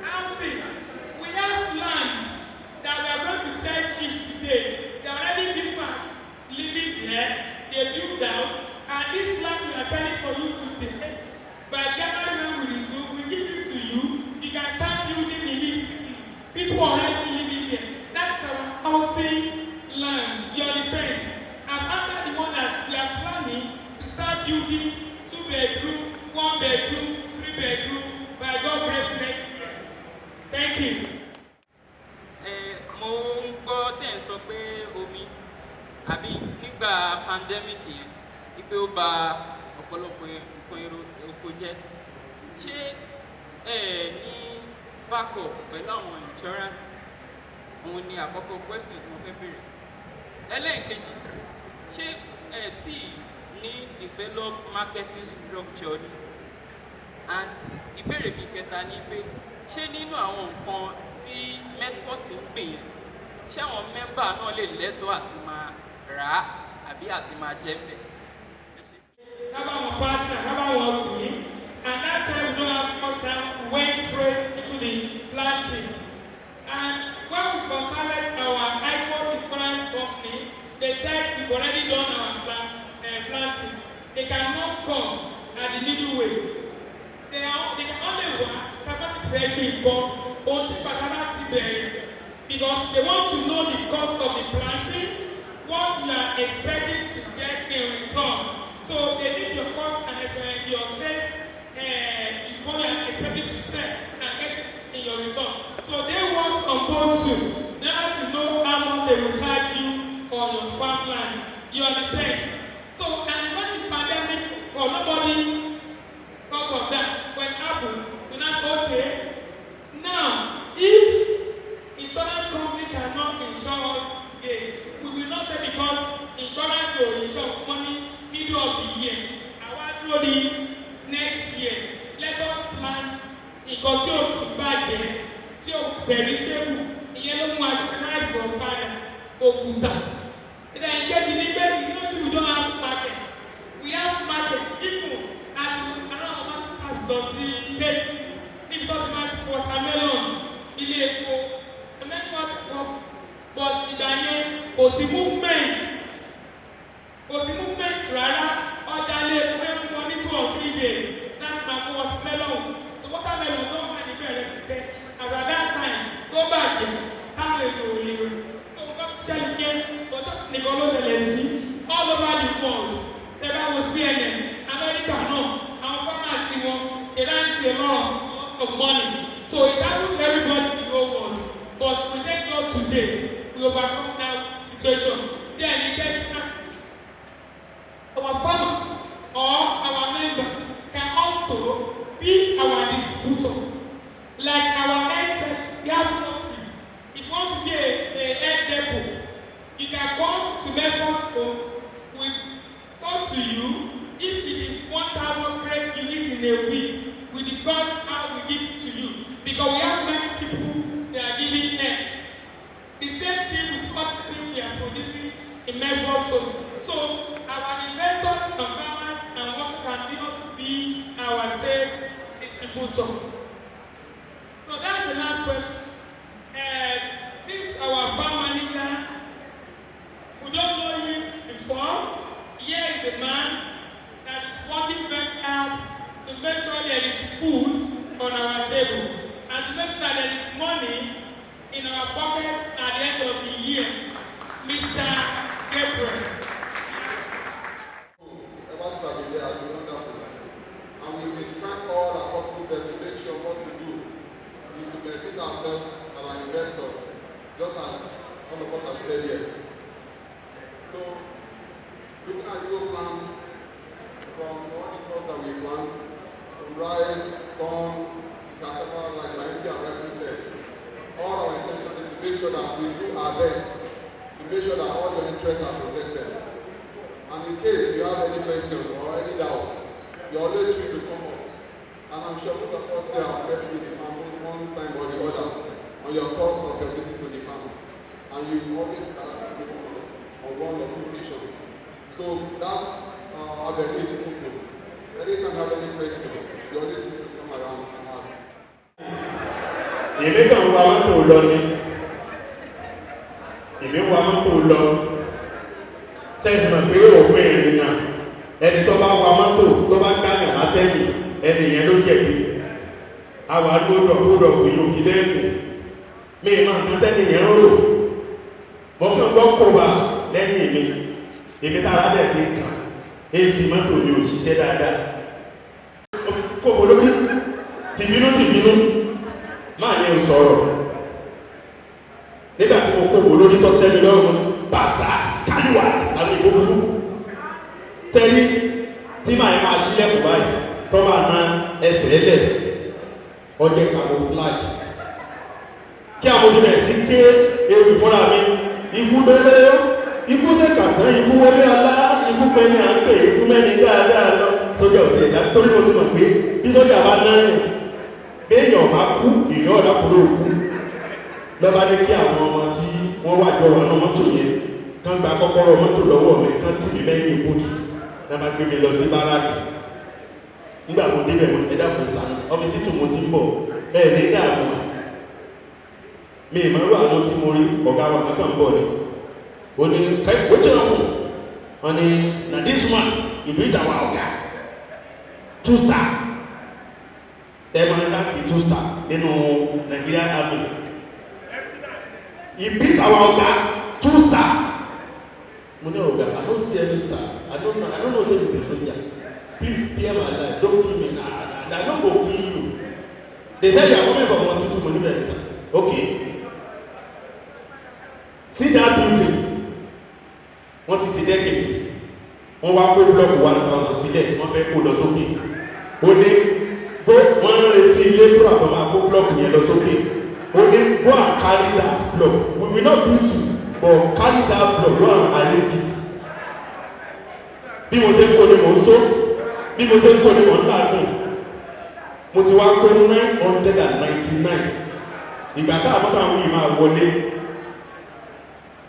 Housing. We have land that we are going to sell cheap today. There are already people living there. They build house. And this land we are selling for you today. By January when we resume, we give it to you. You can start building immediately. People are already living there. That's our housing land. You understand? And after the one that we are planning to start building 2-bedroom, 1-bedroom, 3-bedroom, by God grace next year. Thank you. Mo ń gbọ́ tẹ̀ ń sọ pé omi àbí nígbà pandemic yẹn wípé ó ba ọ̀pọ̀lọpọ̀ nǹkan oko jẹ́. Ṣé ẹ ní backup pẹ̀lú àwọn insurance? Òun ni àkọ́kọ́ question tí mo fẹ́ bèrè. Ẹlẹ́ẹ̀kejì, ṣé ẹ tí ní develop marketing structure ni? And ìbéèrè mi kẹta ni pé ṣé nínú àwọn nǹkan tí Mecfot ń gbìn yẹn, ṣé àwọn mẹ́mbà náà lè lẹ́tọ̀ọ́ àti máa rà á àbí àti máa jẹ bẹ̀? Have our partner, have our green, and that time we don't have much time, we went straight into the planting. And when we contacted our Agro insurance company, they said we've already done our planting. They cannot come at the middle way. They can only work capacity because they want to know the cost of the planting, what you are expecting to get in return. So they need your cost and your sales, what you are expecting to sell and get in your return. So they want on both too, in order to know how much they will charge you on your farmland. You understand? So, and when the pandemic, or nobody thought of that, when happened, we now say, okay, now, if insurance company cannot insure us again, we will not say because insurance will insure money middle of the year. I want to next year, let us plan nǹkan tí o kì í bàjẹ́, tí o bẹ̀rẹ̀ ṣẹ́kù, ìyẹn ló mú advertise for father òkúta. Then get in the bed, you know we don't have market. We have market. Even as around market has lost cake, it doesn't matter watermelon, ilé epo, and then what come. But ìdáyé kò sí movement. Kò sí movement rárá. Ọjà ilé epo ẹ̀ fún wọn ní 2 or 3 days. That's my watermelon. So watermelon don't find the very best. As at that time, go back there. How they go live. So check again. But nìkan ló ṣẹlẹ̀ sí all over the world. Tẹ́lá wo CNN, America náà, àwọn farmers ti wọn, they don pay a lot of money. So it happens to everybody in the whole world. But we thank God today, we overcome that situation. Then you get our farmers or our members can also be our distributor. Like our head we have nothing. If you want to be a head depot, you can come to Mecfot Farms. We come to you. If it is 1,000 crates you need in a week, we discuss how we give it to you. Because we have many people that are giving eggs. The same thing with other things we are producing in Mecfot Farms. So our investors and farmers and workers can also be our sales distributor. So that's the last question. This is our farm manager. We don't know him before. Here is the man that is working very hard to make sure there is food on our table and to make that there is money in our pocket at the end of the year. Mr. Gabriel. Ever started there has been wonderful. And we will try all our possible best to make sure what we do is to benefit ourselves and our investors, just as all of us have said here. So, looking at your plans, from all the crops that we plant, rice, corn, cassava, like my MD and rightly said, all our intention is to make sure that we do our best to make sure that all your interests are protected. And in case you have any questions or any doubts, you're always free to come up. And I'm sure most of us here have met with the farm one time or the other on your thoughts of your visit to the farm. And you always interact with people on one or two occasions. So that avenue is open. Anytime you have any question, you always need to come around and ask. Èmi kàn wá mọ́tò lọ ni. Èmi wá mọ́tò lọ. Sẹ́yìn mọ̀ pé òfin ìrìnnà ẹni tó bá wá mọ́tò tó bá gbàyàn látẹ̀yìn ẹni yẹn ló jẹ̀bi. Àwọn àdúgbò kò yóò fi lẹ́kùn. Mi máa ń tẹ́lẹ̀ yẹn rò. Mo kàn gbọ́ kóbá lẹ́yìn mi. Èmi tára dẹ̀ ti kàn. Èsì mọ́tò ni ò ṣiṣẹ́ dáadáa. Kòkò lórí tìbínú máa ní o sọ̀rọ̀. Nígbà tí mo kòkò lórí tó tẹ́mi lọ́rùn bàṣà kálíwà àwọn ìgbókùn. Tẹ́lí tí màá máa ṣílẹ̀kùn báyìí tó máa ná ẹsẹ̀ lẹ̀ ọjẹ́ camouflage. Kí àwọn ojú rẹ̀ sí ké ewu fúnra mi, ikú lélẹ́, ikú sẹ́kàtán, ikú wọlé ọlá, ikú pẹ́ni à ń pè, ikú mẹ́ni dáadáa lọ. Sójà ò ti ẹ̀dá torí mo ti mọ̀ pé bí sójà bá náà yẹn, bí èèyàn bá kú, èèyàn ọ̀dà kúrò kú. Lọ́ba ní kí àwọn ọmọ tí wọ́n wà jọ wà ní mọ́tò yẹn kán gba kọ́kọ́rọ́ mọ́tò lọ́wọ́ mi kán tì mí lẹ́yìn ìbòtú náà máa gbé mi lọ sí báràkì. Nígbà mo débẹ̀ mo ẹ̀dá kò sànù ọmọ sí tù mo ti ń bọ̀ ẹ̀ ní dààmú wa. Mi ìmọ̀rú àwọn tí mo rí ọ̀gá wa kankan ń bọ̀ ni. Ó ní ó jẹ́ ọkùn. Wọ́n ní na this one ìlú ìjà wa ọ̀gá 2 star. Ẹ máa ń dá kí 2 star nínú Nigeria Army. He beat our ọ̀gá 2 star. Mo ní ọ̀gá, I don't see any star. I don't know say you be soldier. Please spare my life. Don't kill me. I don't go kill you. They said you are coming from hospital for new medicine. Okay. See that building. What is the decades? Wọ́n wá pé blọọkù 1,000 sílẹ̀, wọ́n fẹ́ kó lọ sókè. Ó ní bó wọ́n ń retí ilé tó àtọ́ máa kó blọọkù yẹn lọ sókè. Only go and carry that block. We will not beat you, but carry that block, go and arrange it. Bí mo ṣe ń kó ni mò ń só, bí mo ṣe ń kó ni mò ń dàgbùn. Mo ti wá pé 999. Ìgbà tá àmọ́ táwọn yìí máa wọlé.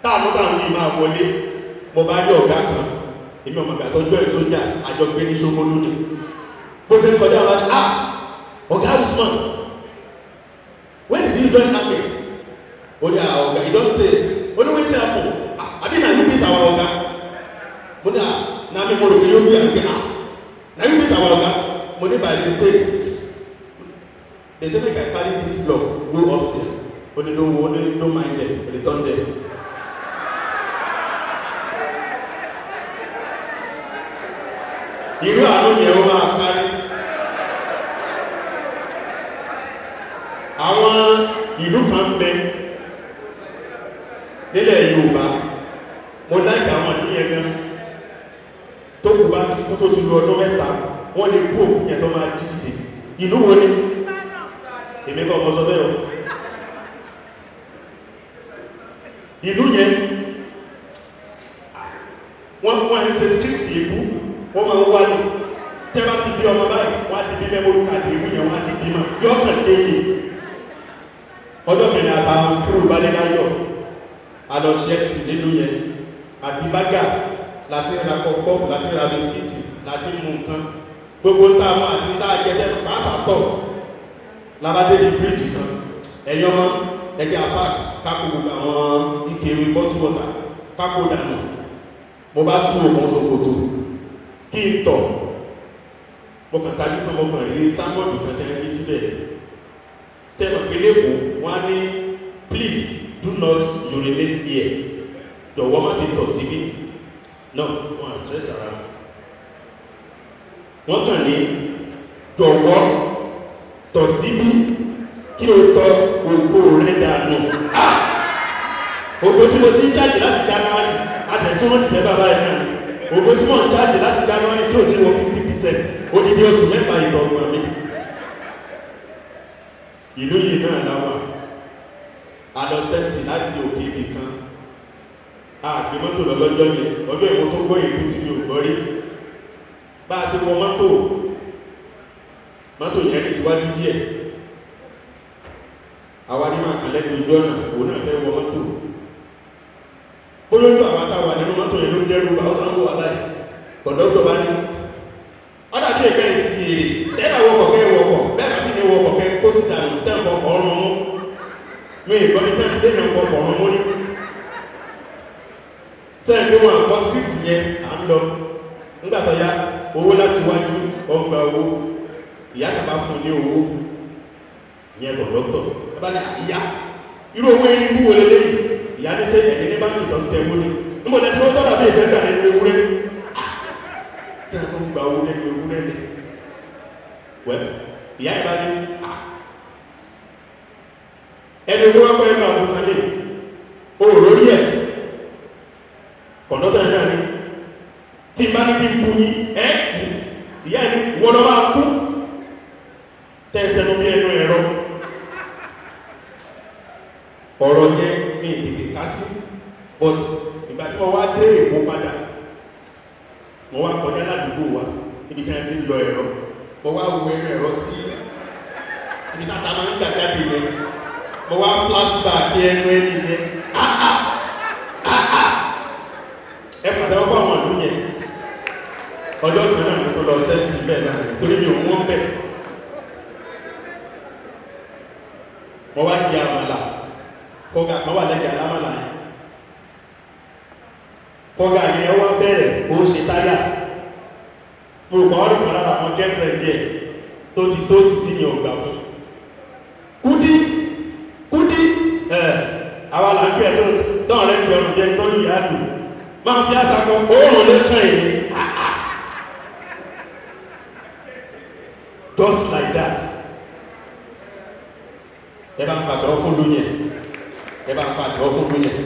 Tá àmọ́ táwọn yìí máa wọlé. Mo bá yọ ọ̀gá kan. Èmi ọmọ ìgbà tó jọ ẹ̀ sójà àjọgbé ní Ṣómólú ni. Bó ṣe ń kọjá wa ni, ọ̀gá Usman. When did you join army? Only our Oga, you don't take. Only wait happen. I mean, I beat our Oga. Money, now me more you be again. Now you beat our Oga. Money by mistake. They say make I carry this block, go upstairs. Only don't mind them, return them. You know I don't hear over carry. Àwọn ìlú kan bẹ nílẹ̀ Yorùbá mo láìka àwọn ìlú yẹn gan tó kù bá ti kú tó ti lu ọdún mẹ́ta wọ́n lè kú òkú yẹn tó máa dìde ìlú wo ni èmi kọ́ ọmọ sọ bẹ́ẹ̀ o ìlú yẹn wọ́n ń ṣe street ìbú wọ́n máa ń wá ní tẹ́bá ti bí ọmọ báyìí wọ́n á ti bí memory card ìlú yẹn wọ́n á ti bí ma yọ́kàn dé yìí ọjọ́ kẹrin àtàwọn kúrò bá lé láyọ̀ àlọ́ ṣẹ́ẹ̀tì nínú yẹn àti bágà láti ra kọfọ́fù láti ra bisikíìtì láti mú nǹkan gbogbo ń tààmù àti ń tàà jẹ́sẹ́ pàásàtọ̀ lábádé ní bíríjì kan ẹ̀yọ́ mọ́ ẹgbẹ́ apá kákò gbogbo àwọn ìkèrè bọ́tù wọ́ta kákò dànù mo bá tú òmò ṣòkòtò kí n tọ̀ mo kàn tàbí kan mo kàn rí sámọ́ọ̀dù kan tẹ́ rí síbẹ̀ Tell me, one, please do not urinate here. Your woman say to see no, one stress around. Wọ́n kàn ní jọ̀wọ́ tọ̀ síbí kí o tọ ògo rẹ̀ dànù. Ògo tí mo ti ń jáde láti January àtẹ̀sí wọn ti sẹ́ bàbá ẹ̀ náà. Ògo tí mo ń jáde láti January tí o ti wọ 50%, odidi oṣù mẹ́fà ìtọ̀gbọ̀n mi. Ìlú yìí náà láwà. Adọ́sẹ́ǹsì láti òkè ibì kan. Àgbé mọ́tò lọ́lọ́jọ́ yẹn, ọjọ́ ìwọ tó gbọ́ ìlú tí mi ò gbọ́ rí. Bá a ṣe wọ mọ́tò yẹn ní síwájú díẹ̀. Àwa ní máa kàn lẹ́gbẹ̀ẹ́ ojú ọ̀nà, òun náà fẹ́ wọ mọ́tò. Bólójú àwọn táwa nínú mọ́tò yẹn ló ń dẹ́rù bá ọ̀sán wò aláì. Kọ̀dọ́tọ̀ bá ní. Ọ̀dà kí ẹ̀ka ìsì èrè, tẹ́lá wọkọ̀ kẹ́ wọkọ̀, bẹ́ẹ̀ bá sì ní wọkọ̀ kẹ́ kó sì dànù tẹ́ǹkọ̀ ọ̀run mú. Mi ìgbọ́n ní tẹ́ǹtì lẹ́yìn ọkọ̀ ọ̀run mú ní. Sẹ́yìn pé wọn àkọ́ script yẹn à ń lọ. Nígbà tó yá, owó láti wájú ọgbà owó. Ìyá kàbá fún ní owó. Ìyẹn kọ̀dọ́tọ̀. Bá ní ìyá, irú owó eré ibú wo lélẹ́yìn? Ìyá ní sẹ́yìn ẹ̀yìn ní báńkì tó ń tẹ owó ní. Níbo lẹ́tí wọ́n tọ́lá bí ìfẹ́ gbà nínú ewúrẹ́? Sẹ́yìn tó ń gba owó nínú ewúrẹ́ ni. Wẹ́, ìyá ìbá ní ẹni owó wá pẹ́ ẹnu àbúkà ní òòrórí ẹ̀. Kọ̀dọ́tọ̀ náà ní tí bá ní kí n bú yín ẹ́ ìyá ní wọ́n lọ máa kú tẹ́ẹ̀sẹ̀nu bí ẹnu ẹ̀rọ. Ọ̀rọ̀ yẹn ní ìdíkì kásí but ìgbà tí wọ́n wá dé Èkó padà wọ́n wá kọjá ládùúgbò wa níbi tí wọ́n ti ń lọ ẹ̀rọ wọ́n wá wo ẹnu ẹ̀rọ tí ibi tàtà máa ń gbà jáde yẹn wọ́n wá flashback ẹnu ẹni yẹn ẹ pàtàkì fún àwọn ìlú yẹn ọjọ́ kan náà tó lọ sẹ́ǹtì bẹ́ẹ̀ náà torí mi ò wọ́n bẹ̀ wọ́n wá di àmàlà kọ́gà kan wà lẹ́yìn alámàlà yẹn kọ́gà yẹn wá bẹ̀rẹ̀ ó ṣe táyà mo rò pàwọ́dù kan lára àwọn gẹ́gẹ́rẹ́ díẹ̀ tó ti tó sì ti yàn ọ̀gbà fún kúdí àwọn àlàáfíà tó tán rẹ̀ ti ọ̀rùn jẹ́ tó lù yá dùn máa fi àtàkọ oòrùn lẹ́kàn èyí just like that ẹ bá ń pàtàkì fún lóyìn ẹ bá ń pàtàkì fún lóyìn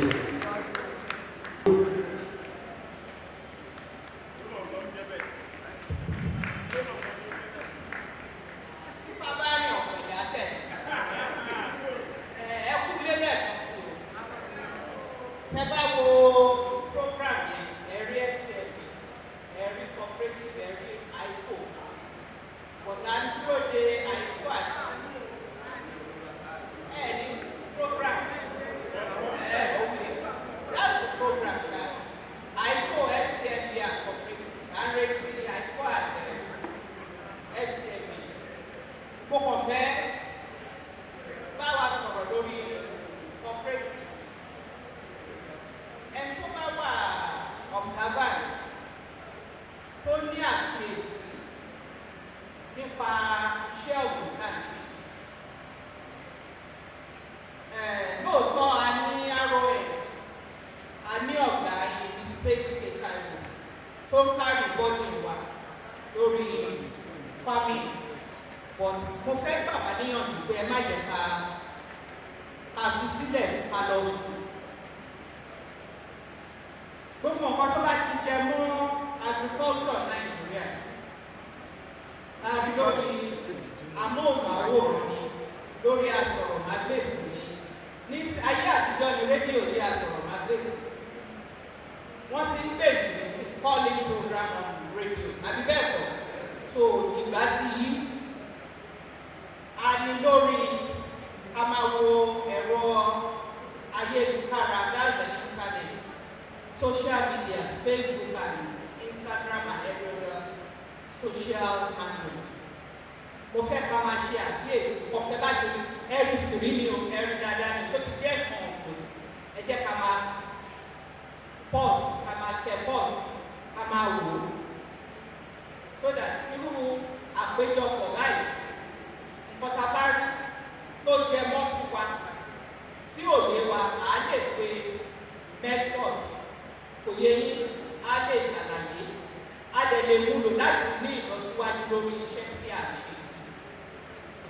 tó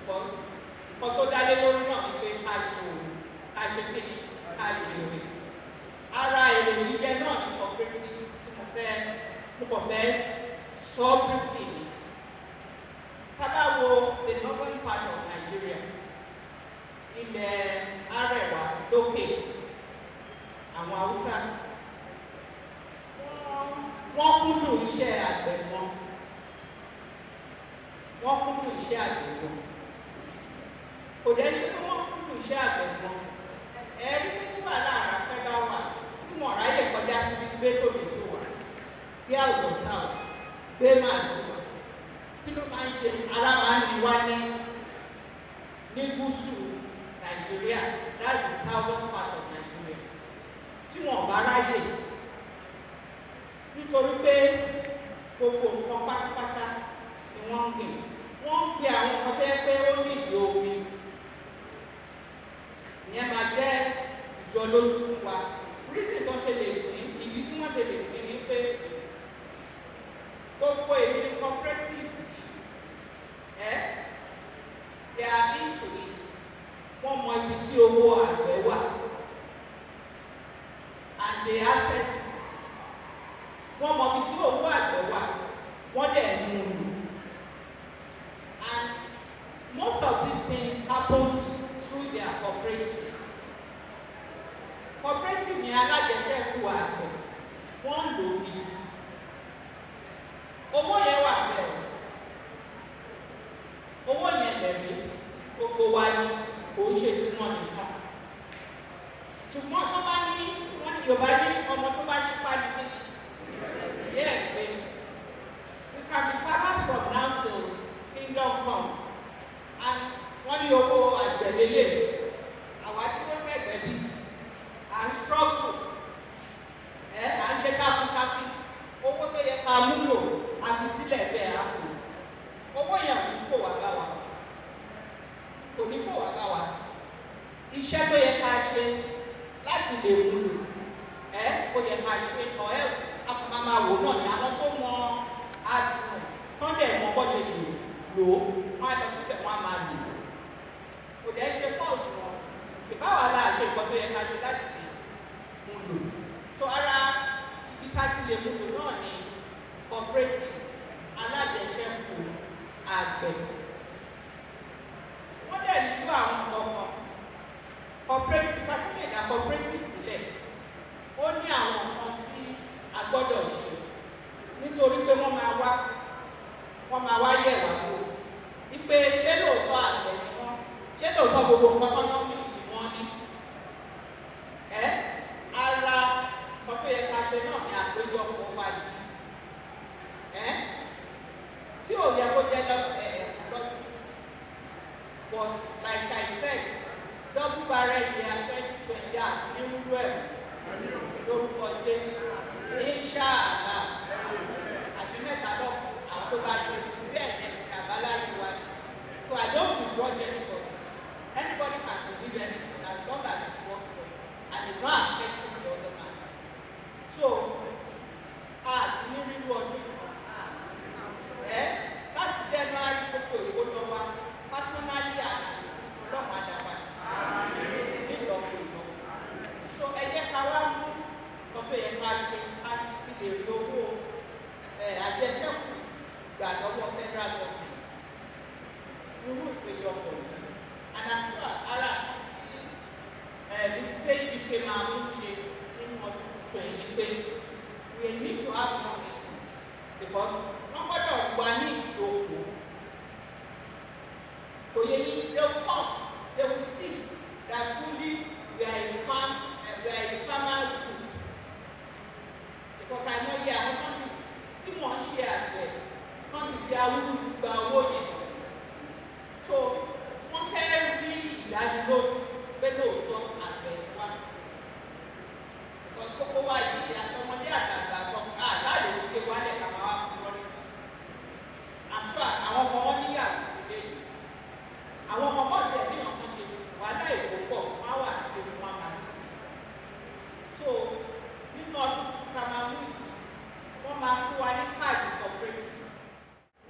because nǹkan tó dálé lórí náà ni pé ká ṣe òun ká ṣe kéde ká jèrè ara èrè jíjẹ náà ní cooperative tí mo kàn fẹ́ sọ briefly tá bá wo the northern part of Nigeria ilẹ̀ Arẹwà lókè àwọn Haúsá wọ́n kúndùn iṣẹ́ àgbẹ̀ wọn kò dẹ́ ṣe pé wọ́n kúndùn iṣẹ́ àgbẹ̀ wọn ẹ̀rí pé tí wàhálà àràpẹ́ bá wà tí wọ́n ráyè kọjá síbi gbé tòbí tó wà bí àlùbọ́sà wà gbé màálù wà kí ló máa ń ṣe ara máa ń ní wá ní gúúsù Nigeria, that's the southern part of Nigeria tí wọ́n bá ráyè nítorí pé gbogbo nǹkan pátápátá ni wọ́n ń gbìn àwọn nǹkan tó yẹ pé ó ní ìdí omi ìyẹn máa jẹ́ ìjọ lójú fún wa reason tó ṣe lè gbìn ìdí tí wọ́n ṣe lè gbìn ni pé gbogbo èmi cooperative they are into it wọ́n mọ ibi tí owó àgbẹ̀ wà and they access it wọ́n mọ ibi tí owó àgbẹ̀ wà wọ́n dẹ̀ mú un and most of these things happen through their cooperative ni alájẹsẹ́kù àgbẹ̀ wọ́n ń lò gidi owó yẹn wà bẹ́ẹ̀ owó yẹn lẹ̀mí gbogbo wa ni kò ń ṣe tí wọ́n nìkan ṣùgbọ́n tó bá ní wọ́n ní Yorùbá ní ọmọ tó bá ṣípá ní méjì yẹ́ ẹ̀ pé we can be farmers from now till kingdom come and wọ́n ní owó àgbẹ̀lélẹ̀ àwọn àdúgbò fẹ́ gbẹ̀bí à ń struggle à ń ṣe káfíńkáfí owó tó yẹ ká múlò àfi sílẹ̀ bẹ́ẹ̀ á kù owó yẹn kò ní fò wá bá wa kò ní fò wá bá wa iṣẹ́ tó yẹ ká ṣe láti lè múlò kò yẹ ká ṣe àfọ̀mọ́ máa wò náà ní àwọn tó mọ àdùn tó dẹ̀ mọ bọ́ ṣe lè lò ó wọ́n á lọ síbẹ̀ wọ́n á máa lò kò dẹ̀ ṣe fọ́ọ̀tù wọn ìbáwá náà ṣe nǹkan tó yẹ ká ṣe láti lè múlò tó ara ibi ká ti lè múlò náà ní cooperative alájẹsẹ́kù àgbẹ̀ wọ́n dẹ̀ nílò àwọn ọmọ cooperative kákúlẹ̀ ìdá cooperative sílẹ̀ ó ní àwọn nǹkan tí a gbọ́dọ̀ ṣe nítorí pé wọ́n máa wá yẹ̀ wá wò wípé ṣé lóòótọ́ àgbẹ̀ ni wọ́n ṣé lóòótọ́ gbogbo nǹkan kan náà ní ìwọ̀n ní ara nǹkan tó yẹ ká ṣe náà ní àpéjọpọ̀ wa yìí tí ò yẹ kó jẹ́ lọ́dún but like I said double barrel year 2020 àti nínú ẹ̀ lórúkọ Jésù inshallah àti mẹ́ta lọ àwọn tó bá ṣe bẹ́ẹ̀ ní ẹ̀sìn àbáláyé wa so I don't begrudge anybody can believe anything as long as it works for you and it's not affecting the other man so àti ní rírú ọdún láti January gbogbo ìwé lọ wa personally àti ọlọ́run àdàbà nílọ́pọ̀ ìlọ so ẹ jẹ́ ká wá mú ọ̀pẹ yẹn ká ṣe ká sì lè rí owó àjẹsẹ́kù gbà lọ́wọ́ federal government irú ìpéjọpọ̀ yìí àdàtúwà ara ní sẹ́yìn pé máa mú ṣe nínú ọdún tuntun yìí pé we need to have more meetings because wọ́n gbọ́dọ̀ wà ní ìdókòwò kò yẹ ní they will come they will see that truly we are a farmer group because I know here àwọn kan tí wọ́n ń ṣe àgbẹ̀ kan ti fi awúrú gba owó yẹn so wọ́n fẹ́ rí ìdánilójú pé lóòótọ́ àgbẹ̀ wa because kókó wá yìí àtọmọdé àgbàgbà kan láàyè wípé wálẹ̀ kàmá wá fún wọn àtúwà àwọn ọmọ wọn níyàwó ilé yìí àwọn ọmọ bọ́ọ̀sì ẹ̀mí ọ̀kan ṣe wàhálà èkó pọ̀ wọ́n wà nílé wọn máa sí so nínú ọdún tí ká máa mú wọ́n máa fún wa ní káàdì cooperative.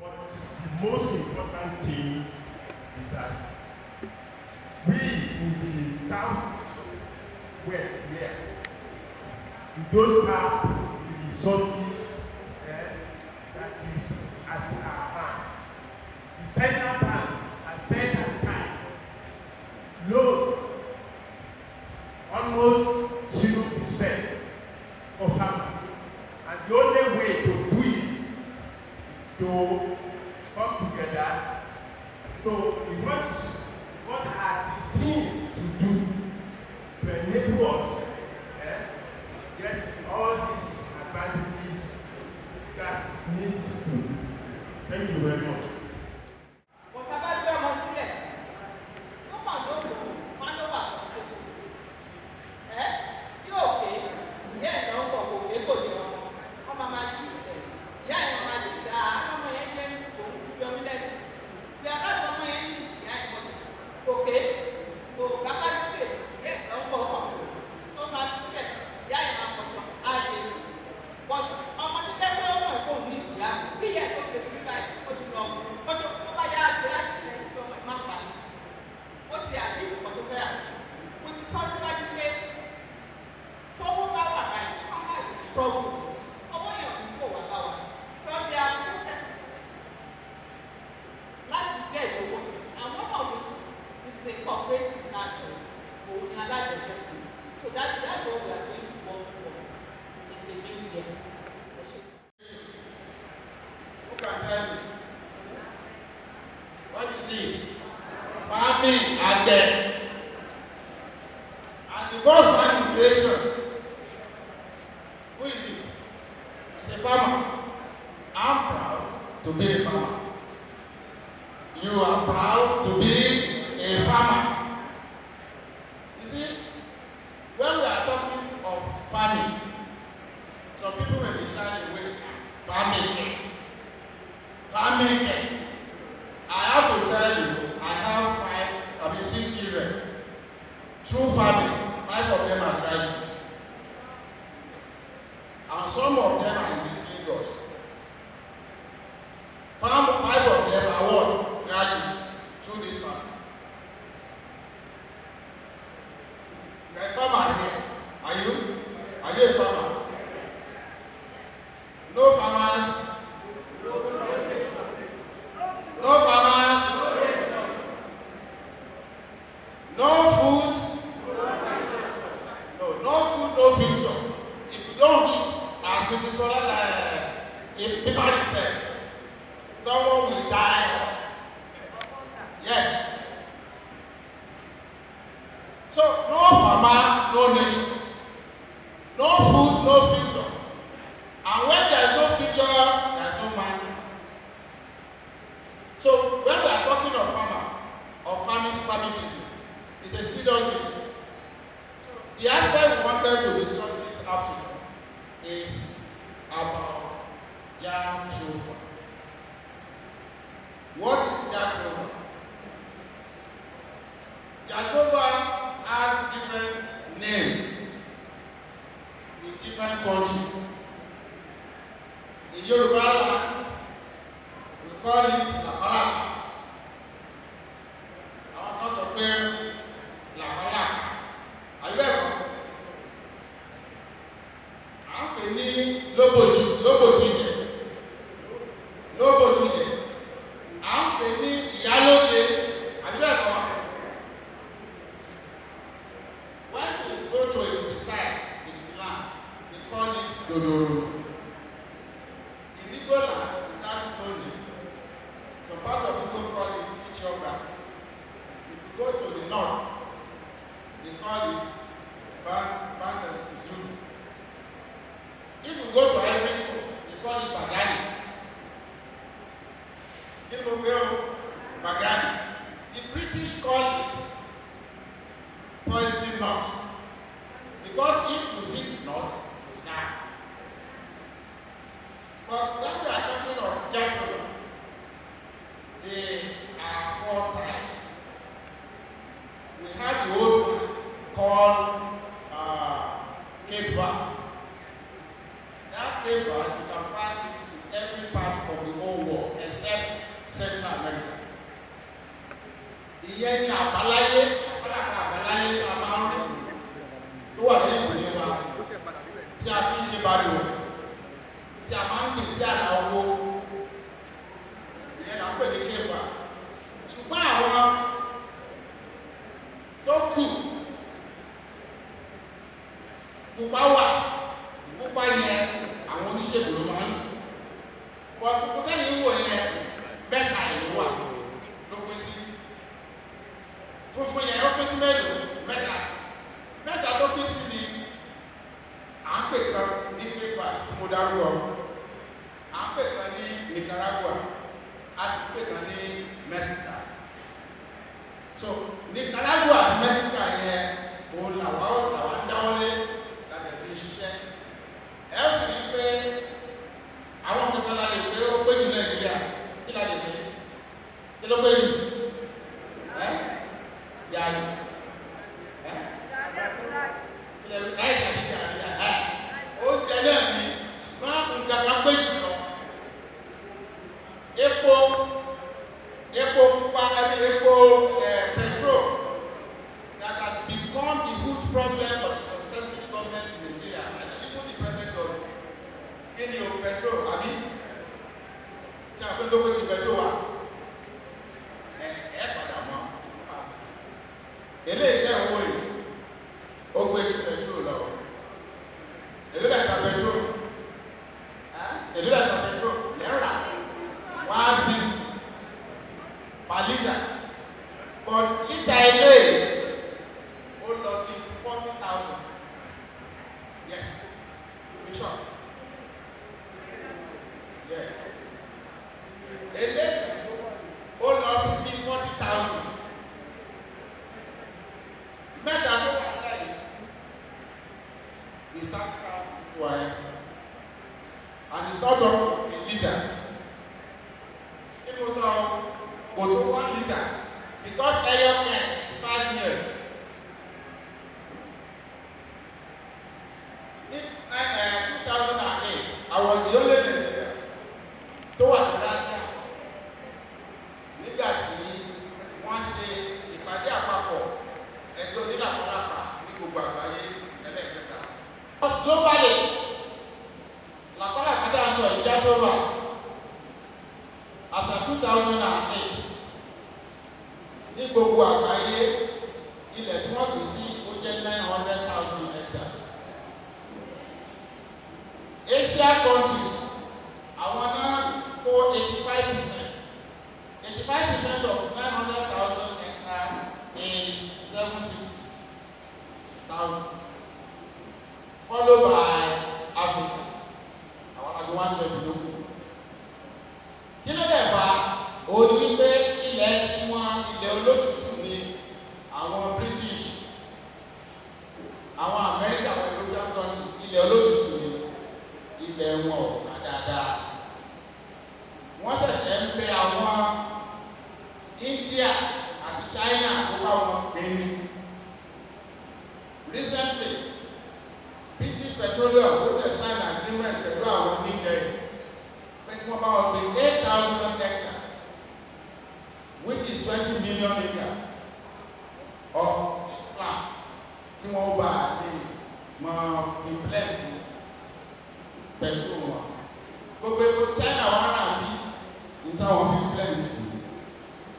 What is the most important south west here, we don't have the resources that is at our hand. The central bank has set aside loan almost 0% for farmers, and the only way to do it is to come together. So what are the things to do to enable us get all these advantages that needs to. Thank you very much. ìyẹn ní àbáláyé àbáláyé àbáláyé a máa bariwo tí a máa ń pè sí àlà owó ìyẹn là ń pè ní kéèpà ṣùgbọ́n àwọn tó kù pupa wà pupa yẹn àwọn oníṣègùn ló máa ń lò bọ́ pupa tẹ́yìn wò yẹn mẹ́ta ìlú wà ló pín sí funfun yẹn ó pín sí mélòó mẹ́ta tó pín sí ni à ń pè kan ní kéèpà tí mo dárúkọ à ń pè kan ní Nicaragua a sì pè kan ní Mexico so Nicaragua àti Mexico yẹn òun làwọn dáwọ́lé láti fi ṣiṣẹ́ ẹ ó sì rí pé àwọn kankan la lè pé ó pé jù Nàìjíríà kí la lè pé kí ló pé jù ẹ yàrá ẹ kí lè ẹ àti yàrá ẹ ó jẹ náà ni máa ń gbàgbà pé jù lọ epo pupa epo petrol that has become a huge problem for the successive government in Nigeria and even the present government. Kí ni o petrol àbí? Tí a pín tó pé kí petrol wà? Ẹ padà mọ́. Eléyìí jẹ́ owó yìí, ó gbé kí petrol lọ. Èló lẹ́ta petrol? Èló lẹ́ta petrol? Lẹ́rà 160 per litre. But litre eléyìí ó lọ bí 40,000. Yes. Bishop. Yes. Eléyìí ó lọ sí bí 40,000. Mẹ́ta ló wà láyé. Is that why? And it's not up a litre. It was go to 1 litre because iron is 5 years. In 2008, I was the only Nigerian tó wà ní Russia nígbà tí wọ́n ṣe ìpàdé àpapọ̀ ẹgbẹ́ onílàpọ̀lápà ní gbogbo àgbáyé ẹlẹ́ẹ̀kẹta. Globally, làpọ̀lápà dá sọ ìjà tó wà as of 2008 ní gbogbo àgbáyé ilẹ̀ tí wọ́n pè sí ó jẹ́ 900,000 hectares. Asia countries àwọn náà kó 85%. 85% of 900,000 hectares is 760,000. Followed by Africa. Àwọn àgbẹ̀ 120 ló kù. Kí ló dẹ̀ fà òun wípé ilẹ̀ tí wọ́n ilẹ̀ olótùtù ni àwọn British, àwọn America, àwọn European countries ilẹ̀ olótùtù ni ilẹ̀ wọn ò ká dáadáa. Wọ́n ṣẹ̀ṣẹ̀ ń pe àwọn India àti China tó bá wọn gbé ní. Recently, British Petroleum ó ṣe sign agreement pẹ̀lú àwọn India pé kí wọ́n bá wọn gbé 8,000 hectares which is 20 million acres of plant kí wọ́n bá lè mọ implement pẹ̀lú wọn. Gbogbo epo China wà náà bí níta wọn fi implement.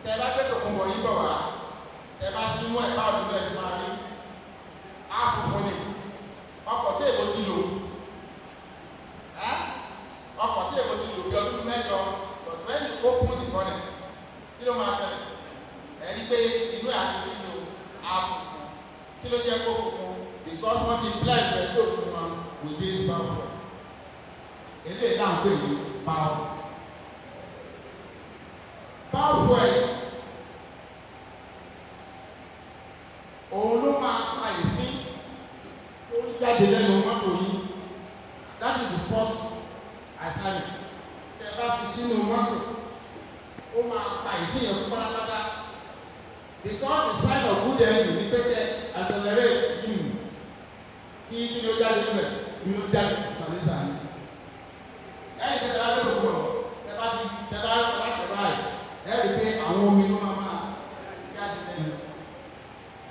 Tẹ bá gbé tòkùnbọ̀ yìí bọ̀ wá, tẹ bá súnmọ́ ẹ̀ báwo ló ẹ̀ ṣe máa rí àfùfù ni ọkọ̀ tí èbó ti lò ọkọ̀ tí èbó ti lò bí ọdún mẹ́jọ but when you open the bonnet kí ló máa tẹ̀lé ẹni pé inú ẹ̀ àti nínú àfùfù kí ló jẹ́ kó funfun because wọ́n ti blend petrol to wọn with this power eléyìí náà ń pè ní power fuel òun ló máa pa ìfín tó ń jáde lẹ́nu mọ́tò yìí that is the first assignment tẹ bá fi sínú mọ́tò ó máa pa ìfín yẹn pátápátá because the sign of good engine ní pé kẹ accelerate kí ló jáde níbẹ̀ kí ló jáde tàbí sàmì ẹnì kẹta bá tó kọ̀ tẹ bá tẹ báyìí ẹ rí pé àwọn omi ló máa jáde lẹ́nu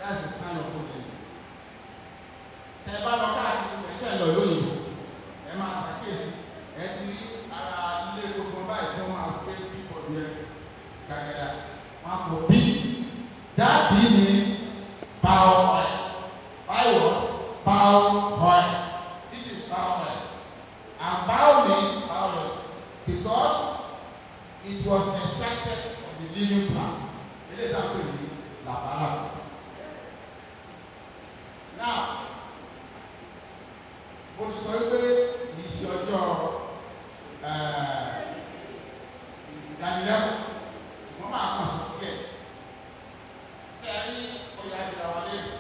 that's the sign of good engine. Tẹ bá lọ káàkiri pẹ̀lú ẹ̀ lọ lóyìnbó ẹ fi àjẹrà wa lẹ́nu.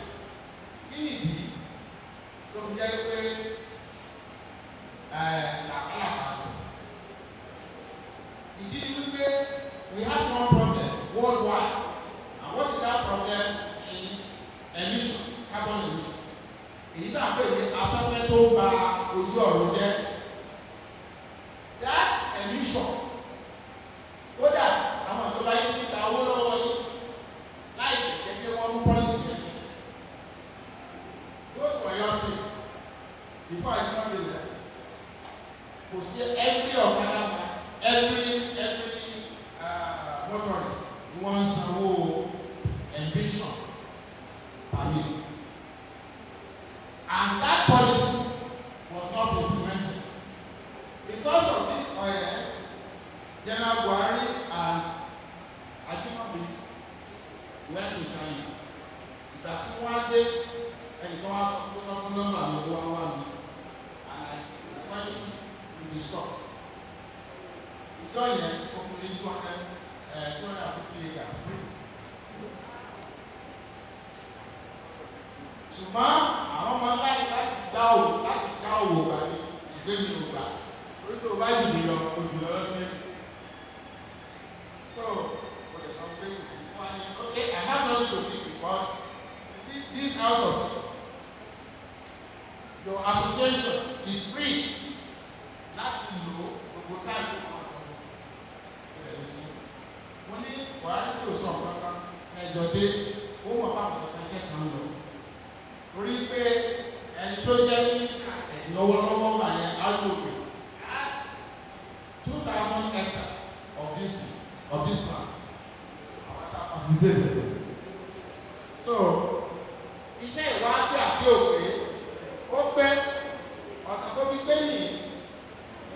Kí ni ìdí tó fi jẹ́ pé làkàlàkà lọ? Ìdí ni wípé we have one problem worldwide, and what is that problem is emission, carbon emission. Èyí tá a pè ní afẹ́fẹ́ tó ba ojú ọ̀run jẹ́. That emission, kódà àwọn ìjọba yìí ti ta owó lọ́wọ́ yìí láì jẹ́ pé wọ́n mú policy rẹ̀ ṣe. Go to your seat before I come in there. Kò sí every ọ̀kadà every motorist ni wọ́n ń sanwó emission permit. And that policy was not implemented. Because of this oil, General Buhari and Ajimobi went to China. That one day, and the boss of the number and the one, and I went to the store. The joint hopefully 250 acres free. Ṣùgbọ́n àwọn ọmọ láti dá òwò gbà ní ṣùgbọ́n mi ò gbà. Orí tó bá jù mí lọ, ojú lọ lọ́dún. So, for the something, okay, I have nothing to do because you see this house of your association is free. Láti lò gbogbo táìpù wọ́n ní Buhari tí ò sọ kankan ẹjọ́ dé ó mọ̀ bá àwọn ọ̀gá iṣẹ́ kan lọ. Torí pé ẹni tó jẹ́ mínísítà lọ́wọ́lọ́wọ́ wà yẹn Agro has 2,000 hectares of this land. So iṣẹ́ ìwádìí àbí òkè ó pé ọ̀nà tó fi gbé nìyí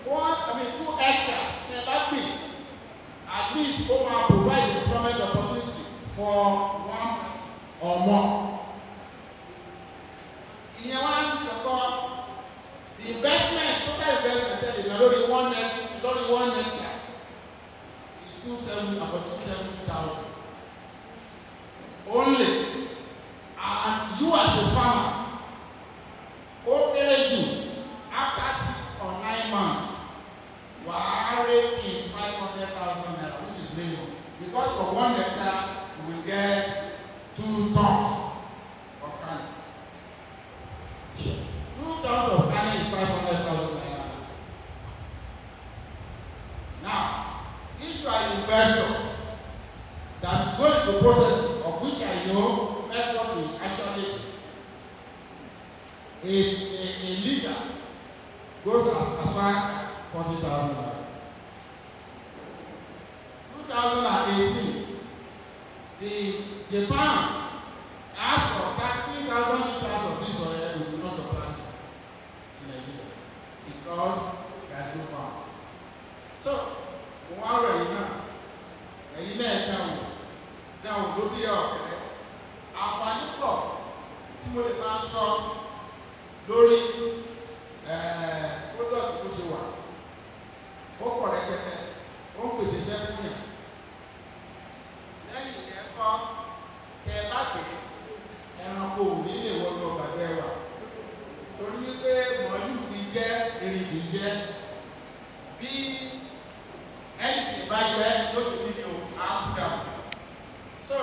2 hectares ní ẹ bá gbìn at least ó máa provide employment opportunity for one or more. Ìyẹn wá ń kọ́kọ́ the investment total investment ẹ̀ lè lórí 1 hectare is 270,000 only, and you as a farmer ó kéré jù after 6 or 9 months wà á rake in 500,000 naira, which is minimum, because for 1 hectare you will get 2 tons of canning. 2 tons of canning is 500,000 naira. Now, if you are an investor that is going to process, of which I know Mecfot will actually a liter goes as far as 40,000 naira. 2018, Japan asked for 30,000 liters of this oil we will not supply in a year because there is no farm. So, one way now, ẹ̀yin náà dáhùn lórí ọ̀kẹ́rẹ́. Àǹfààní pọ̀ tí mo lè máa sọ lórí product tó ṣe wà. Ó pọ̀ rẹpẹtẹ, ó ń pèsè iṣẹ́ fún yàn. Lẹ́yìn ìyẹn kọ́ kẹ bá pè ẹranko ní lè wọnú ọgbà tẹ́ wà. Torí pé mọ̀lú kì í jẹ́ erin kì í jẹ́. Bí ẹni tí bá jẹ́ lóṣù nínú àbúdá. So,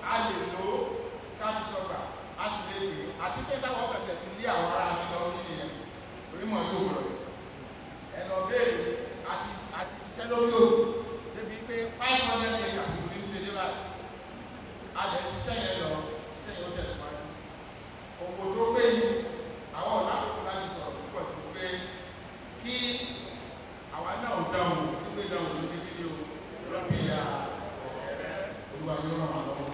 a lè lò ó káàdì sọ́gbà, a sì lè lè àti pé táwọn ọ̀pẹ̀tẹ̀ ti lé àwọn ará mi lọ orí ẹ̀ orímọ̀ yóò rọ̀. Ẹ̀nà béèrè àti ṣiṣẹ́ lórí òkú débi pé 500 acres ìlú ní ṣe débà. A lè ṣiṣẹ́ yẹn lọ, iṣẹ́ yẹn ó tẹ̀síwájú. Òkò tó gbé yìí, àwọn ọ̀nà àkókò láti sọ̀rọ̀ púpọ̀ tó gbé kí àwa náà dáhùn nígbè dáhùn ló ṣe kíni o lọ́bí ya olúwa yóò ràn wá lọ́wọ́.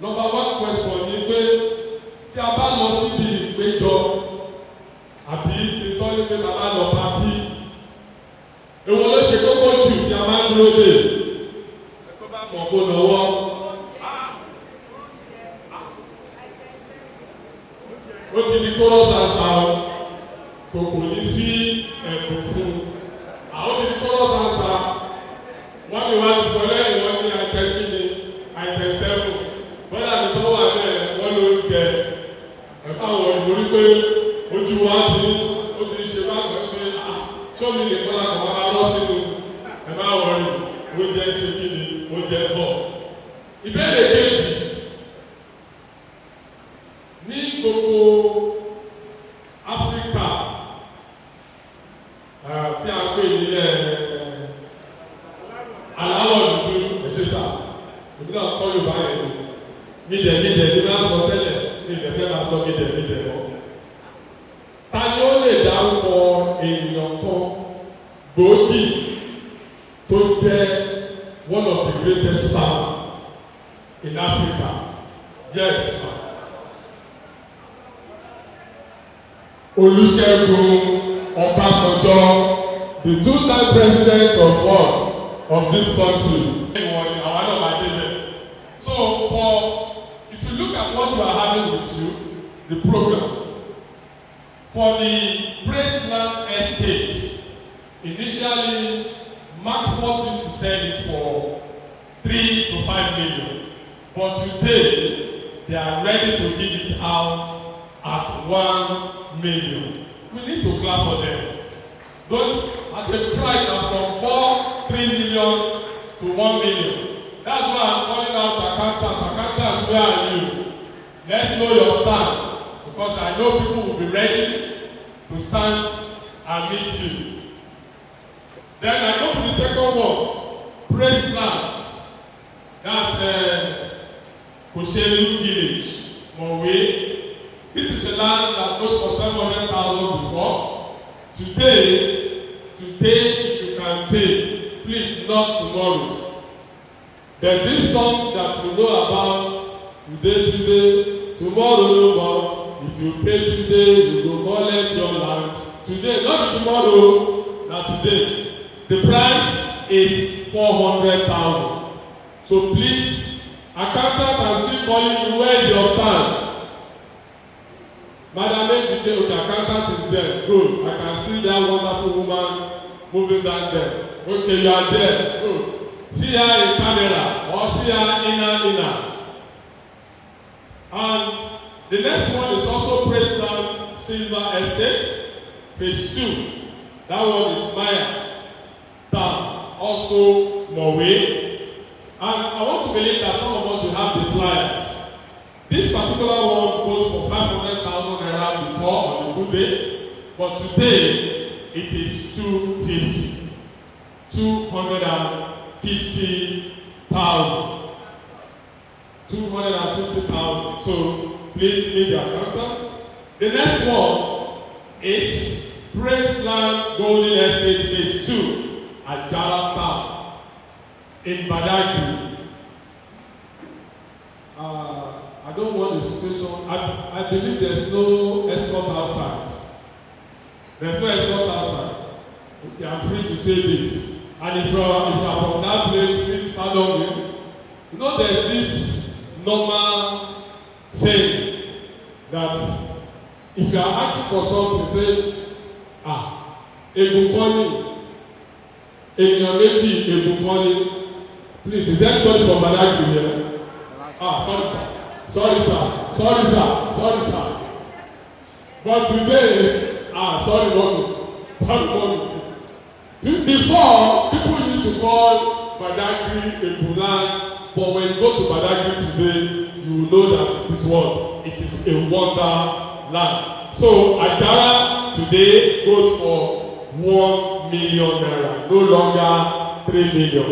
Number 1 question ni pé tí a bá lọ síbi ìpéjọ àbí ìsọ́lé pé bàbá lọ pàtí èwo ló ṣe kókó jù tí a máa ń dúró dè ẹ̀kọ́ bá mọ̀ kó lọ́wọ́. Ó ti di kóró sàṣà o kò kò ní sí ẹ̀bùn fún un. Àwọn ti di kóró sàṣà wọ́n ní wá ti sọ lẹ́yìn wọ́n ní àìtẹ́ 7 bọ́dà mídẹ̀mídẹ̀ ní máa sọ tẹ́lẹ̀ mídẹ̀mídẹ̀ máa sọ mídẹ̀mídẹ̀ mọ́. Ta ni ó lè dárúkọ èèyàn kan gbòógì tó jẹ́ one of the greatest farmers in Africa? Yes. Olusegun Obasanjo, the two-time president of what? Of this country. So, if you look at what we are having with you, the program, for the Graceland Estates, initially, Mecfot used to sell it for 3 to 5 million. But today, they are ready to give it out at 1 million. We need to clap for them. And they've tried from 3 million to 1 million. That's why I'm calling out accountants. Accountants, where are you? Let's know your stand. Because I know people will be ready to stand and meet you. Then I go to the second one, Graceland. That's Koshelu Village, Mowe. This is the land that goes for 700,000 before. Today, if you can pay, please not tomorrow. There's this song that you know about, today, tomorrow no more. If you pay today, you go collect your land. Today, not tomorrow, not today. The price is 400,000. So please, accountant and still calling you, where is your stand? Madam today, okay, accountant is there. Good. I can see that wonderful woman moving down there. Okay, you are there. Good. See her in camera or see her inner. And the next one is also Preston Silver Estate, phase 2. That one is Maya Town, also Norway. And I want to believe that some of us will have the flyers. This particular one goes for 500,000 naira before on a good day, but today it is 250,000. 250,000. So please meet the accountant. The next one is Graceland Golden Estate phase 2 at Jara Town in Badagry. I don't want the situation. I believe there's no escort outside. There's no escort outside. Okay, I'm free to say this. And if you are from that place, please pardon me. You know, there's this normal saying that if you are asking for something, say, Ebukoni, Enyamechi, Ebukoni. Please, is there anybody from Badagry here? Sorry, sir. But today, sorry, mommy. Before, people used to call Badagry Ebulan, but when you go to Badagry today, you know that it is what? It is a wonderland. So Ajara today goes for 1 million naira, no longer 3 million.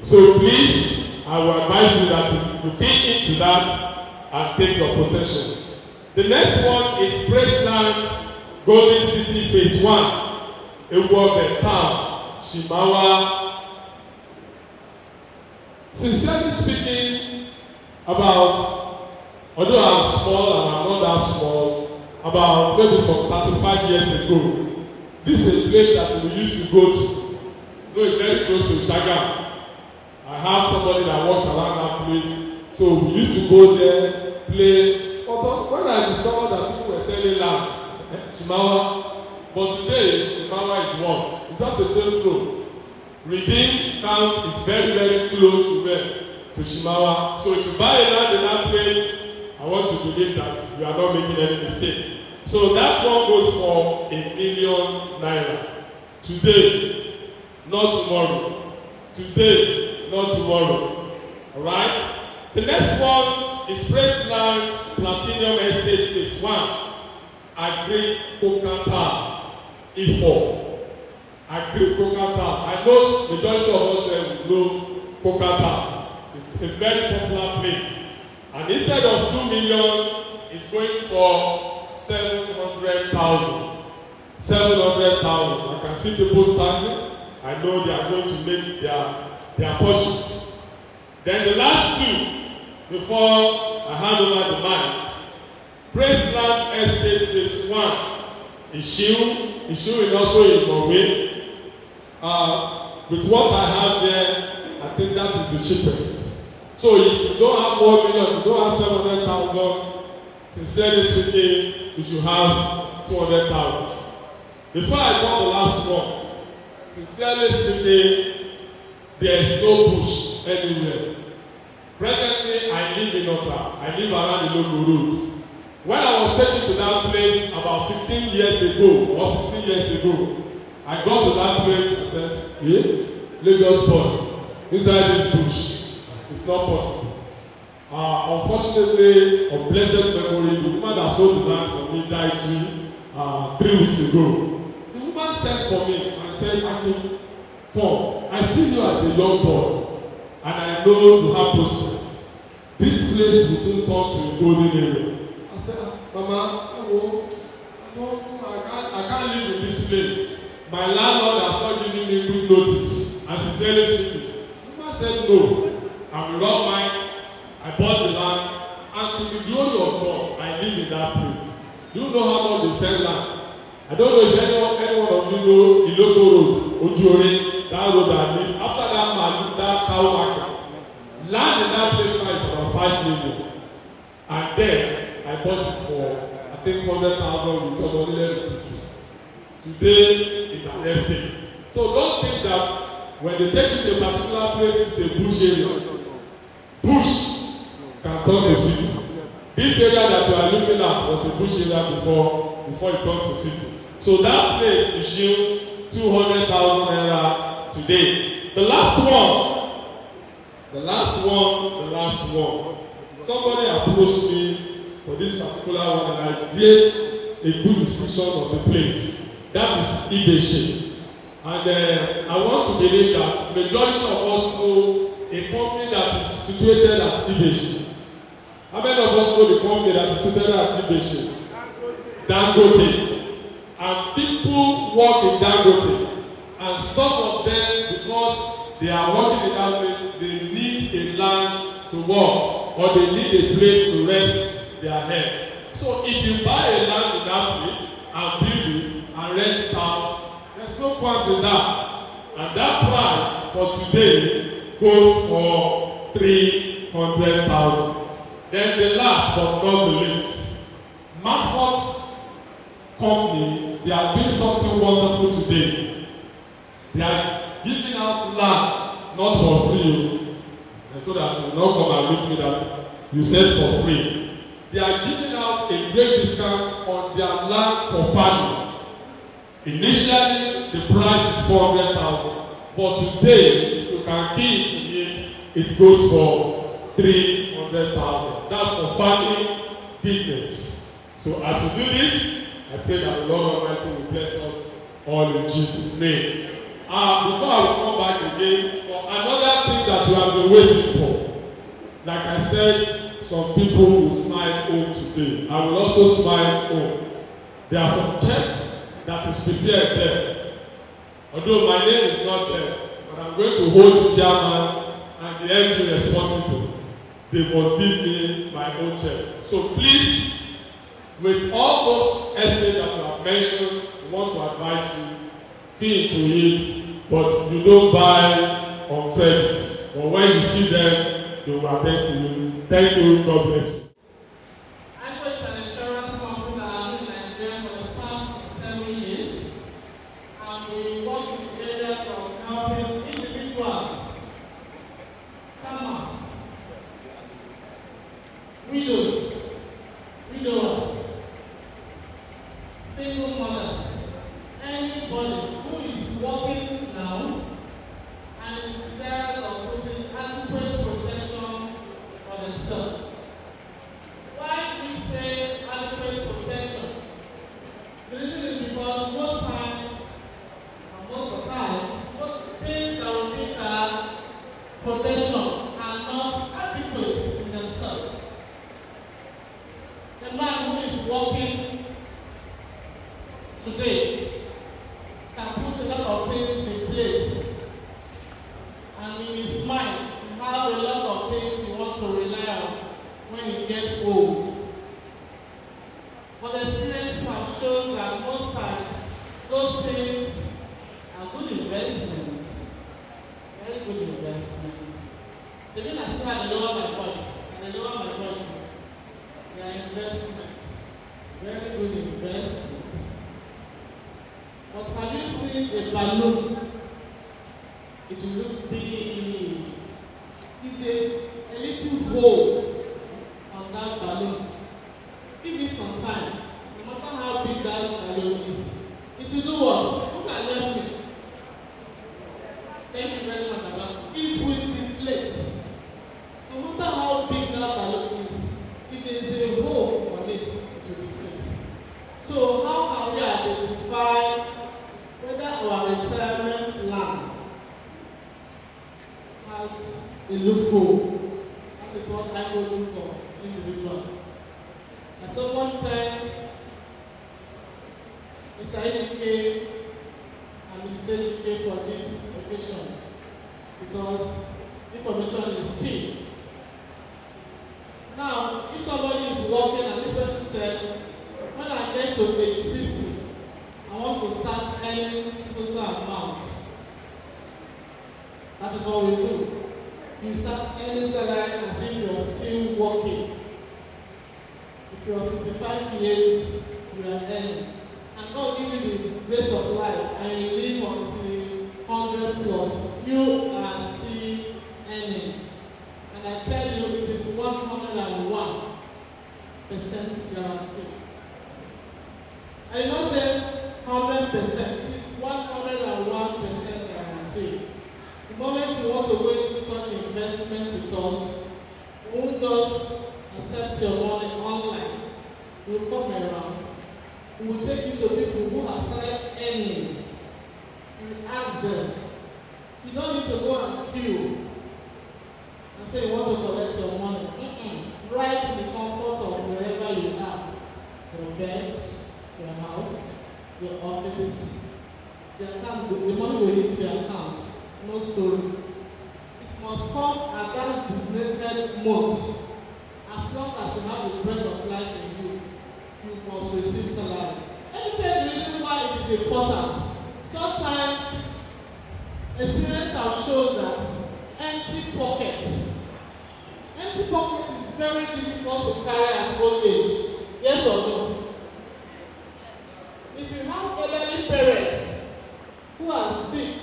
So please, I will advise you that you dig into that and take your possession. The next one is Graceland Golden City phase 1. Ewobe Town, Shimawa. Sincerely speaking, although I'm small and I'm not that small, about maybe some 35 years ago, this is a place that we used to go to. It's very close to Shagam. I have somebody that works around that place. So we used to go there, play. But when I discovered that people were selling land, Shimawa, but today, Shimawa is what? It's not the same thing. Redeem camp is very, very close to where? To Shimawa. So if you buy a land in that place, I want to believe that you are not making any mistake. So that one goes for 1 million naira. Today, not tomorrow. Today, not tomorrow. Alright? The next one is Graceland Platinum Estate phase 1. Agri Kokata. Ifo. Agri Kokata. I know majority of us will know Kokata. A very popular place. And instead of 2 million, it's going for 700,000. 700,000. I can see people standing. I know they are going to make their purchase. Then the last two, before I hand over the mic, Praise Land Estate Phase 1. Issue is also in Norway. With what I have there, I think that is the cheapest. So if you don't have 1 million, you don't have 700,000, sincerely speaking, you should have 200,000. Before I got the last one, sincerely speaking, there is no bush anywhere. Presently, I live in Otta. I live around the local road. When I was taken to that place about 15 years ago or 16 years ago, I got to that place and said, "Hey, Lagos boy, inside this bush, it's not possible." Unfortunately, of blessed memory, the woman that sold the land for me died 3 weeks ago. The woman sent for me and said, "Aki, Paul, I see you as a young boy, and I know you have prospects. This place will soon turn to a golden area." I said, "Mama, I can't live in this place. My landlord has not given me good notice." And sincerely speaking, the woman said, "No, I will not mind. I bought the land, and to the glory of God, I live in that place." Do you know how much they sell land? I don't know if anyone of you know Iloko Road, Ojuore, that road I live. After that cow market, land in that place now is about 5 million. And then I bought it for, I think, 100,000 with other receipts. Today, it's an estate. So don't think that when they take you to a particular place, it's a bush area. Bush can turn to city. This area that you are looking at was a bush area before it turned to city. So that place is shield 200,000 naira today. The last one. Somebody approached me for this particular one, and I gave a good description of the place. That is Ibeshi. And I want to believe that majority of us know a company that is situated at Ibeshi. How many of us know the company that is situated at Ibeshi? Dangote. And people work in Dangote. And some of them, because they are working in that place, they need a land to work, or they need a place to rest their head. So if you buy a land in that place and build it and rent it out, there's no point in that. And that price for today goes for 300,000. Then the last but not the least, Mecfot company, they are doing something wonderful today. They are giving out land, not for free, and so that you will not come and meet me that you said for free. They are giving out a great discount on their land for farming. Initially, the price is 400,000, but today, if you can key it to me, it goes for 300,000. That's for farming business. So as you do this, I pray that the Lord Almighty will bless us all in Jesus' name. Before I will come back again for another thing that you have been waiting for. Like I said, some people will smile home today. I will also smile home. There are some check that is prepared there. Although my name is not there, but I'm going to hold the chairman and the MD responsible. They must give me my own check. So please, with all those estates that you have mentioned, we want to advise you, key into it, but you don't buy on credit. But when you see them, they will attend to you. Thank you. God bless you. Agro is an insurance company that has been in Nigeria for the past 7 years, and we work in the areas of helping individuals, farmers, widowers, single mothers, anybody who is working now and is desirous of putting adequate protection for themselves. Why do we say adequate protection? The reason is because most times, or most of the times, things that will need that protection are not adequate in themselves. today can put a lot of things in place. And in his mind, he has a lot of things he wants to rely on when he gets old. But the experience has shown that most times those things are good investments. Very good investments. They don't assume I lower my voice. And I lower my voice. They are investments. Very good investments. But have you seen a balloon? It will look big. If there's a little hole on that balloon, give it some time. No matter how big that balloon is, it will do what? Who can help me? Thank you very much, Baba. It will deflate. No matter how big that balloon is, if there is a hole on it, it will deflate. So how can we identify whether our retirement plan has a loophole? That is what I go look for individuals. And so much time, Mr. HK and Mrs. HK for this occasion, because information is key. Now, if somebody is working and this person said, when I get to age 60, I want to start earning social amount. That is what we do. You start earning salary as if you are still working. If you are 65 years, you are earning. And God give you the grace of life and you live until 100 plus, you are still earning. And I tell you, it is 101% guarantee. I did not say 100%, it is 101% guarantee. The moment you want to go into such investment with us, we won't just accept your money online. We will come around. We will take you to people who have started earning. You ask them. You don't need to go and queue and say you want to collect your money. Right in the comfort of wherever you are. Your bed, your house, your office. The money will hit your account. No story. It must come at that designated month. As long as you have the breath of life in you, you must receive salary. Let me tell you the reason why it is important. Sometimes experience has shown that empty pockets is very difficult to carry at old age. Yes or no? If you have elderly parents who are sick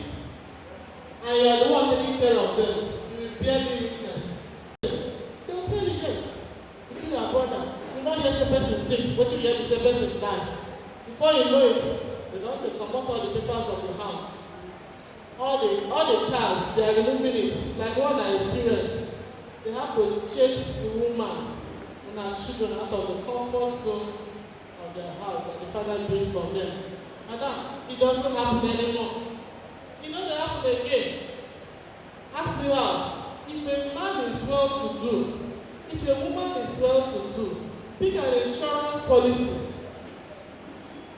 and you are the one taking care of them, you will bear me witness. They will tell you yes. If you are brother, you not hear the person sick, what you hear is the person die. Before you know it, they don't come up all the papers of the house. All the cars, they are removing it. Like one I experienced. They have to chase the woman and her children out of the comfort zone of their house and the father built for them. Madam, it doesn't happen anymore. It doesn't happen again. Ask you out. If a man is well to do, if a woman is well to do, pick an insurance policy.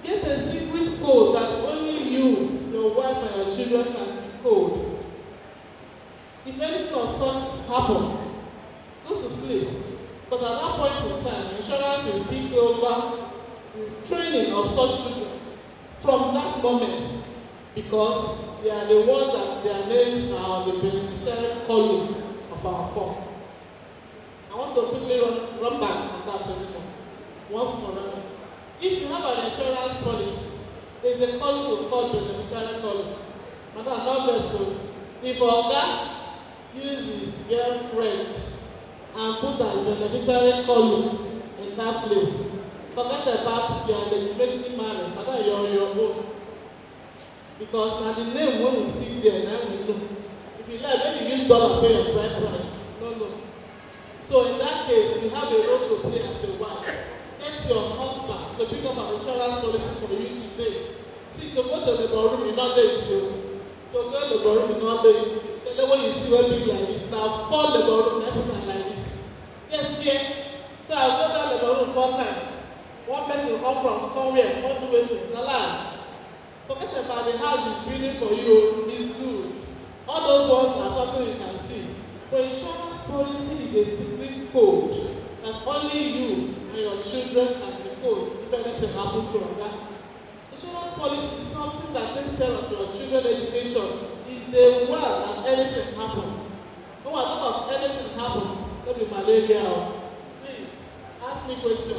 Get a secret code that only you, your wife, and your children can decode. If anything of such happen, go to sleep. But at that point in time, insurance will pick over the training of such children from that moment, because they are the ones that their names are on the beneficiary column of our form. I want to quickly run back on that anymore. Once more. If you have an insurance policy, there is a column we call beneficiary column. Madam, not vessel. If Oga uses his girlfriend and put an beneficiary column in that place, forget about your legitimately married. Madam, you're on your own. Because now the name when we see there, now we know. If you like, when you use dollar pay your bride price. No. So in that case, you have a role to play as a wife. Get your husband to pick up an insurance policy for you today. See, to go to the room, you're not there to go to the room, you're not there. Tell them when you see one big like this, now 4 labor room, everything like this. Yes, yeah. So I'll go down labor room 4 times. one person will come from somewhere, all the way to the land. Forget about the house is building for you, is good. All those ones are something you can see. But insurance policy is a secret code that only you and your children can decode if anything happens to that. Insurance policy is something that takes care of your children's education if they well as anything happens. No one thought of anything happen, maybe malaria. Please ask me question.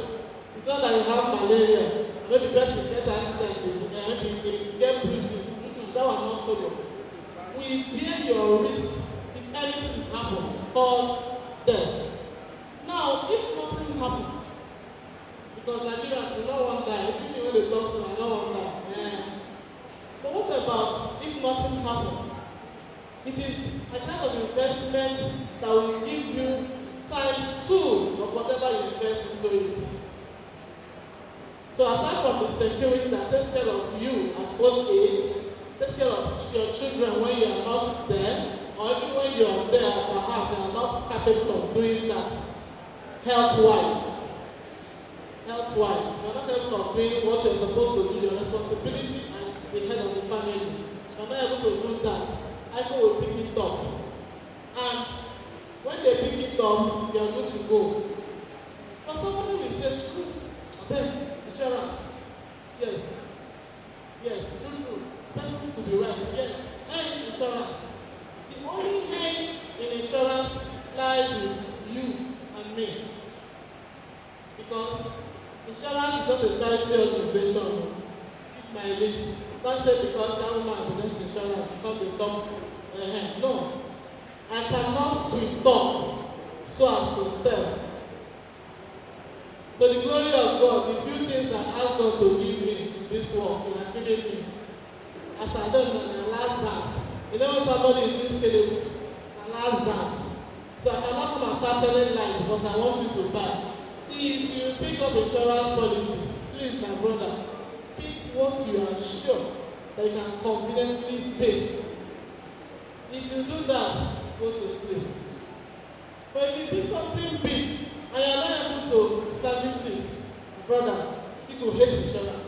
It's not that you have malaria, maybe person get accident and you get bruises. That one not follow. We bear your risk if anything happen called death. Now, if nothing happen, because Nigerians do not want that, even when they talk to I don't want that. Yeah. But what about if nothing happen? It is a kind of investment that will give you times 2 of whatever you invest into it. So aside from the security that takes care of you at old age, takes care of your children when you are not there, or even when you are there, perhaps you are not capable of doing that health-wise. Health-wise, you are not capable of doing what you are supposed to do, your responsibility as the head of the family. You are not able to do that. Agro will pick it up. And when they pick it up, you are good to go. But somebody will say, then insurance. Yes. Yes, true. Person could be right. Yes. And insurance. The only hand in insurance lies with you and me. Because insurance is not a charity organization. Keep my list. Don't say because that woman presents insurance, come to talk. No. I cannot sweep talk so as to sell. To the glory of God, the few things I asked God to give me this work, He has given me. As I don't know, the last dance. You know when somebody is just saying, the last dance. So I cannot come and start telling lies because I want you to buy. If you pick up insurance policy, please, my brother, pick what you are sure that you can confidently pay. If you do that, go to sleep. But if you do something big and you are not able to service it, brother, people hate insurance.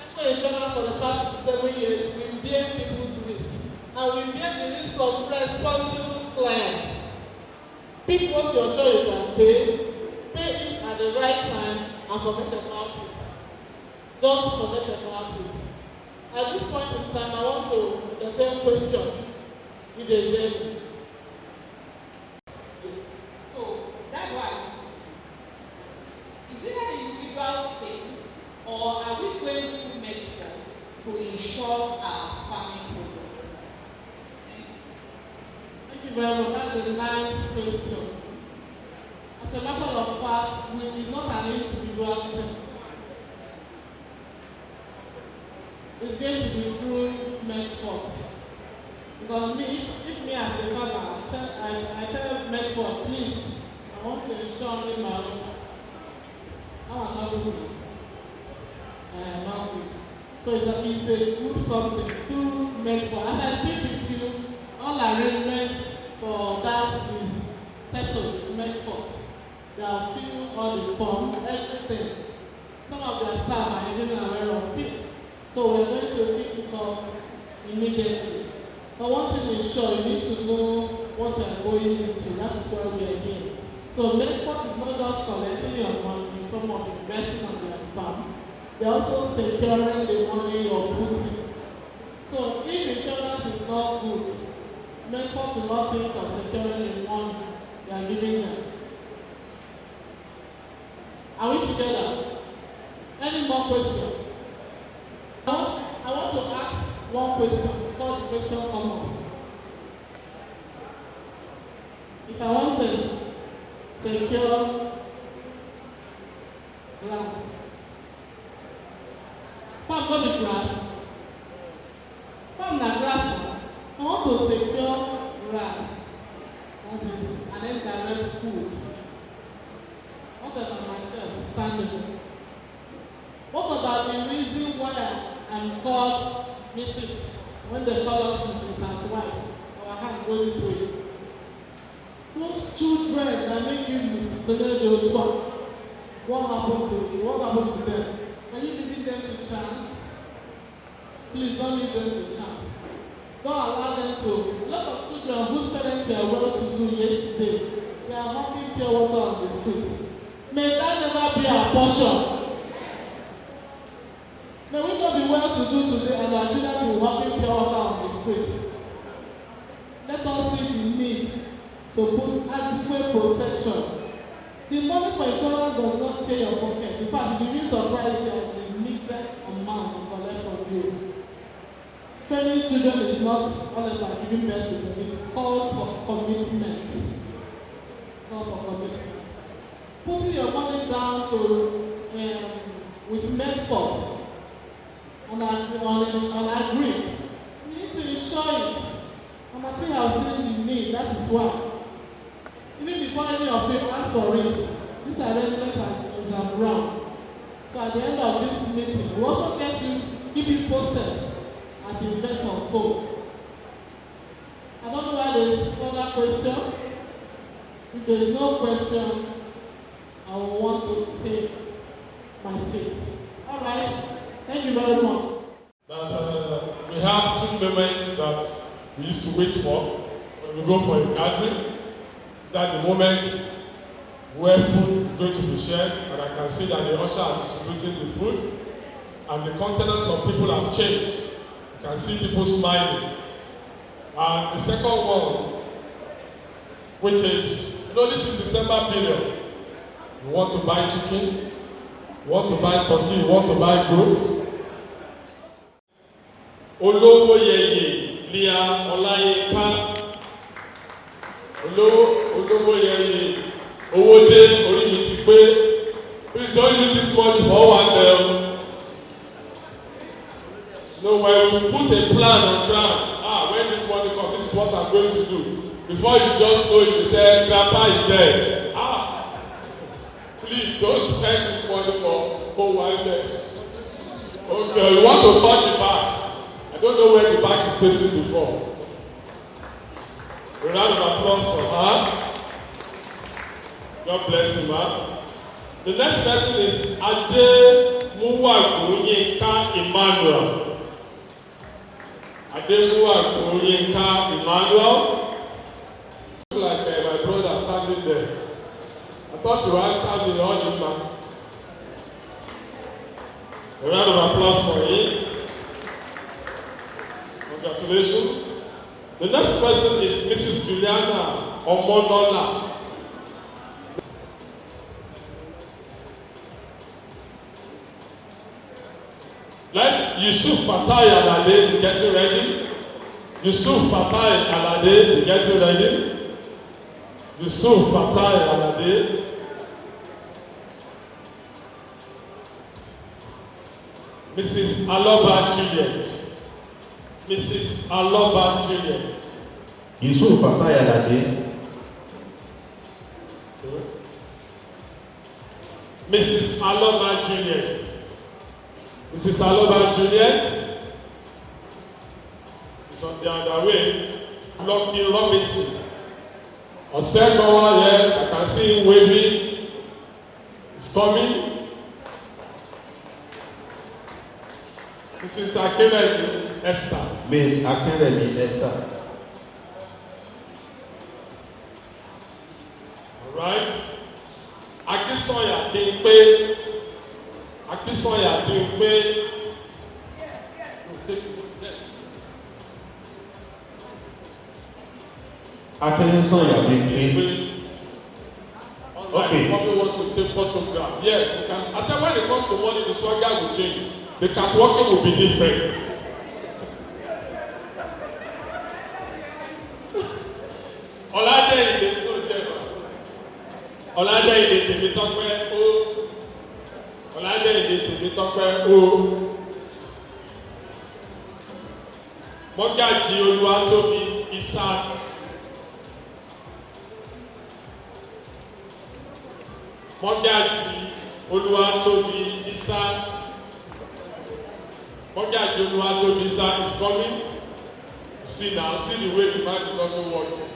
Agro insurance for the past 7 years, we bear people's risk. And we bear the risk of responsible clients. Pick what you are sure you can pay it at the right time, and forget about it. Just forget about it. At this point in time, I want to entertain a question. If there is any. So that's why. Is it an individual thing, or are we going to medicine to ensure our farming progress? Thank you very much. That's a nice question. As a matter of fact, it's not an individual thing. It's going to be through Mecfot. Because if me as a father, I tell Mecfot, please, I want to ensure me my own. Now I'm not good. Not good. So it's a good something through Mecfot. As I speak with you, all arrangements for that is settled with Mecfot. They are filling all the forms, everything. Some of their staff are even aware of it. So we're going to pick it up immediately. But one thing is sure, you need to know what you are going into. That is why we are here. So Mecfot is not just collecting your money in form of investing on their farm. They're also securing the money you're putting. So if insurance is not good, Mecfot will not think of securing the money they are giving them. Are we together? Any more questions? I want to ask one question before the question comes up. If I want to secure grass, farm not the grass, farm na grass. I want to secure grass, that is an indirect food. What about myself standing? What about the reason why I'm called Mrs. When they call us Mrs. as wives, our hand go this way. Those children that make you Mrs. what happened to them? Are you leaving them to chance? Please don't leave them to chance. Don't allow them to. A lot of children whose parents were well-to-do yesterday, they are hungry pure water on the streets. May that never be our portion. May we not be well-to-do today and our children be hungry pure water on the streets. Let us see the need to put adequate protection. The money for insurance does not tear your pocket. In fact, it will be surprised you at the needed amount to collect from you. Training children is not all about giving birth to them. It calls for commitment. Putting your money down to with Mecfot on Agro. You need to insure it. And I think I've seen the need. That is why. Even before any of you ask for it, this arrangement is around. So at the end of this meeting, we also get to keep you posted as events unfold. I don't know why there is another question. If there is no question, I will want to take my seat. All right. Thank you very much. We have 2 moments that we used to wait for when we go for a gathering. That the moment where food is going to be shared, and I can see that the usher are distributing the food, and the countenance of people have changed. You can see people smiling. And the second one, which is, this is December period. You want to buy chicken, you want to buy turkey, you want to buy goods. Olówó yeye, Lia Ọláyínká. Olówó yeye, owó dé, orí mi ti pé. Please don't use this money for one day. No, when we put a plan on ground, when this money comes, this is what I'm going to do. Before you just know it, you say, Grandpa is dead. Please don't spend this money for one day. Okay, you want to turn the back. I don't know where the back is facing before. A round of applause for her. God bless you, man. The next person is Ademuwagu Yinka Emmanuel. Ademuwagu Yinka Emmanuel. Like my brother standing there. I thought you were standing on him, man. A round of applause for him. Congratulations. The next person is Mrs. Juliana Omonola. Let's Yusuf Fatai Alade be getting ready. Yusuf Fatai Alade be getting ready. Yusuf Fatai Alade. Mrs. Aloba Juliet. Mrs. Aloba Juliet. Yusuf Fatai Alade. Mrs. Aloba Juliet. Mrs. Aloba Juliet is on the other way. Lucky Robinson. Osegowa, yes, I can see him waving. He's coming. Mrs. Akinremi Esther. Miss Akinremi Esther. All right. Akisoya Bimpe. Akisoya Bimpe. Akisoya Bimpe. Okay. Probably wants to take photograph. Yes, you can. I said when it comes to money, the swagger will change. The catwalking will be different. Ọládé ìdè tèmi tọ́pẹ́ ó. Ọládé ìdè tèmi tọ́pẹ́ ó. Mọ́gàjì Olúwatóbi Isa. Mọ́gàjì Olúwatóbi Isa. Mọ́gàjì Olúwatóbi Isa is coming. See now, see the way the man is also working.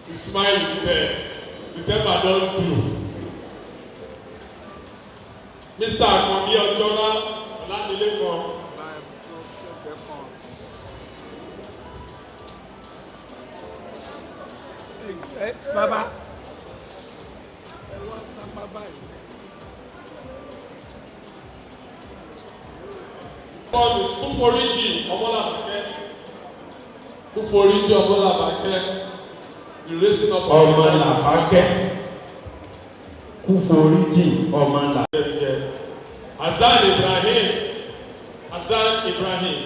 The smile is there. December don't do. Mr. Akanbi Ọjọ́lá Ọlámilékan. Baba. Bọ́ọ̀lù Kúforíjì Ọmọlàbàkẹ́. Kúforíjì Ọmọlàbàkẹ́. Ìrẹsìn Ọmọlàbàkẹ́. Kúforíjì Ọmọlàbàkẹ́. Azan Ibrahim. Azan Ibrahim.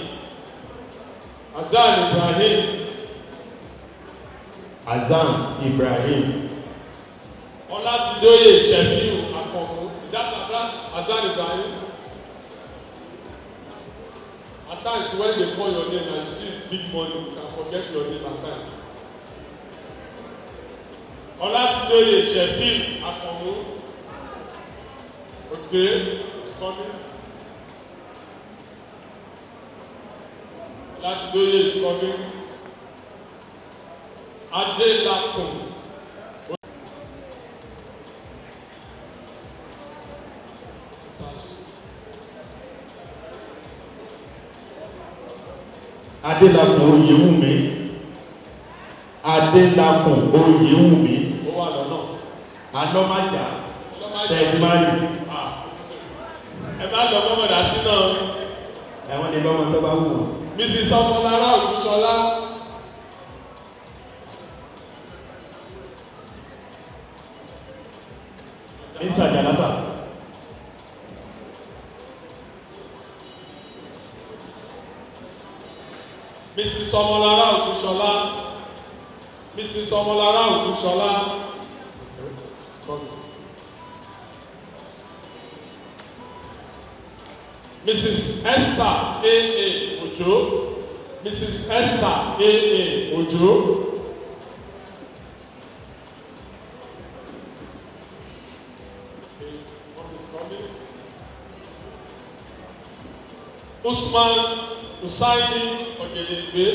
Azan Ibrahim. Azan Ibrahim. Ọlátidóyè Ṣẹ̀fíù Akànmú. Ìdábàbá Azan Ibrahim. At times when they call your name and you see big money, you can forget your name at times. Ọlátidóyè Ṣẹ̀fíù Akànmú. Okay, it's coming. Ọlátidóyè is coming. Adélakùn. Adélakùn Oyèwùmí. Adélakùn Oyèwùmí. Ó wà lọ́nà. Anọ́májà. Tẹ̀símárì. Ẹ má lọ mọ́mọ́dá sí náà. Ẹ̀wọ̀n ni bọ́mọ tó bá wù wọ́n. Mrs. Ọmọlára Ògúnṣọlá. Mr. Jalasa. Mrs. Ọmọlára Ògúnṣọlá. Mrs. Ọmọlára Ògúnṣọlá. Mrs. Esther A.A. Ojo. Mrs. Esther A.A. Ojo. Usman Usaini Ogedegbe.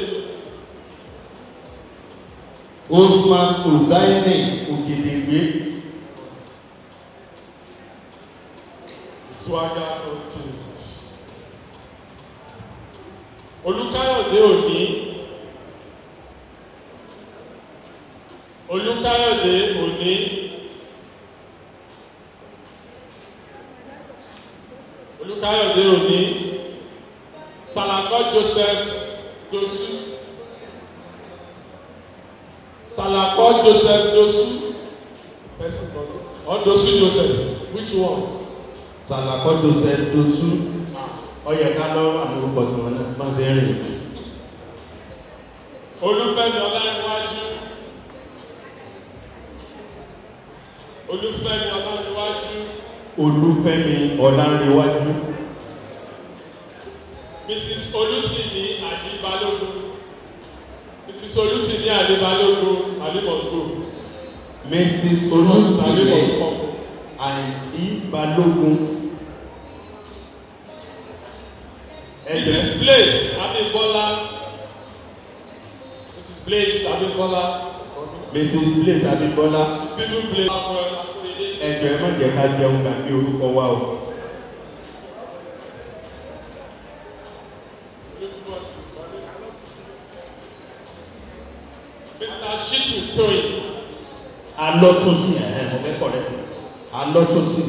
Usman Usaini Ogedegbe. Swagger continues. Olúkáyọ̀dé Òní. Olúkáyọ̀dé Òní. Olúkáyọ̀dé Òní. Salakọ Joseph Dosu. Salakọ Joseph Dosu. Or Dosu Joseph. Which one? Salakọ Joseph Dosu. Ọyẹ ká lọ́wọ́ àmì orúkọ tí wọ́n náà máa ń ṣe rìn. Olúfẹ́mi Ọláníwájú. Olúfẹ́mi Ọláníwájú. Olúfẹ́mi Ọláníwájú. Mrs. Olútìní Àdìbálógún. Mrs. Olútìní Àdìbálógún Àdìmọ̀sùkò. Mrs. Olútìní Àdìbálógún. Mrs. Blaze Abímbọ́lá. Mrs. Blaze Abímbọ́lá. Mrs. Blaze Abímbọ́lá. Stephen Blaze. Ẹjọ́ ẹ má jẹ́ ká jẹun gbàgbé orúkọ wa o. Mr. Shitu Toyin. Alọ́túnsì mo fẹ́ correct. Alọ́túnsì.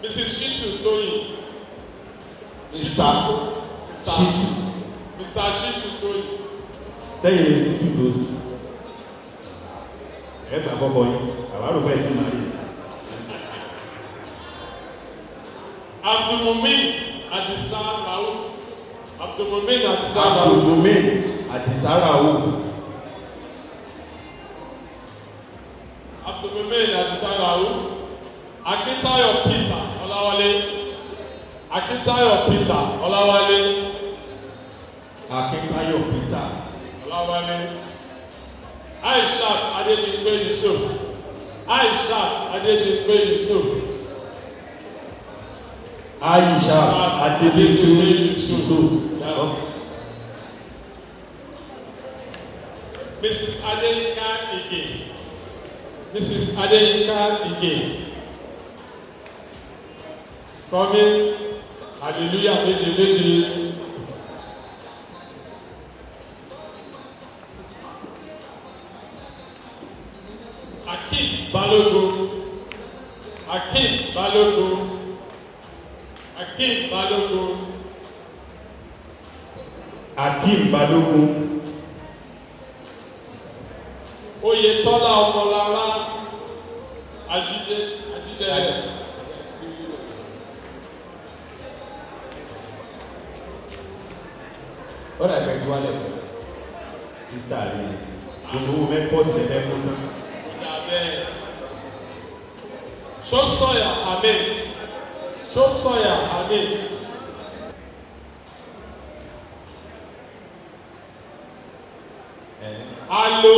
Mrs. Shitu Toyin. Mr. Shitu Toyin. Sẹ́yìn lè sí ìlú. Ẹ gbà kọ́kọ́ yín, àwárò bẹ́ẹ̀ tí màá rí. Abdulmumin Adisa Raouf. Abdulmumin Adisa Raouf. Abdulmumin Adisa Raouf. Abdulmumin Adisa Raouf. Akintayo Peter Ọláwálé. Akintayo Peter Ọláwálé. Akintayo Peter Ọláwálé. Aishat Adédìgbé Yusuf. Aishat Adédìgbé Yusuf. Aishat Adédìgbé Yusuf. Mrs. Adeyinka Ige. Mrs. Adeyinka Ige. Coming, hallelujah, méje méje. Akeem Balogun, Akeem Balogun, Akeem Balogun, Akeem Balogun, Oyetola Ọmọlára, Ajide. What I bet you want to sister you know Mecfot the devil. Sosoya Amen. Sosoya Amen. Alo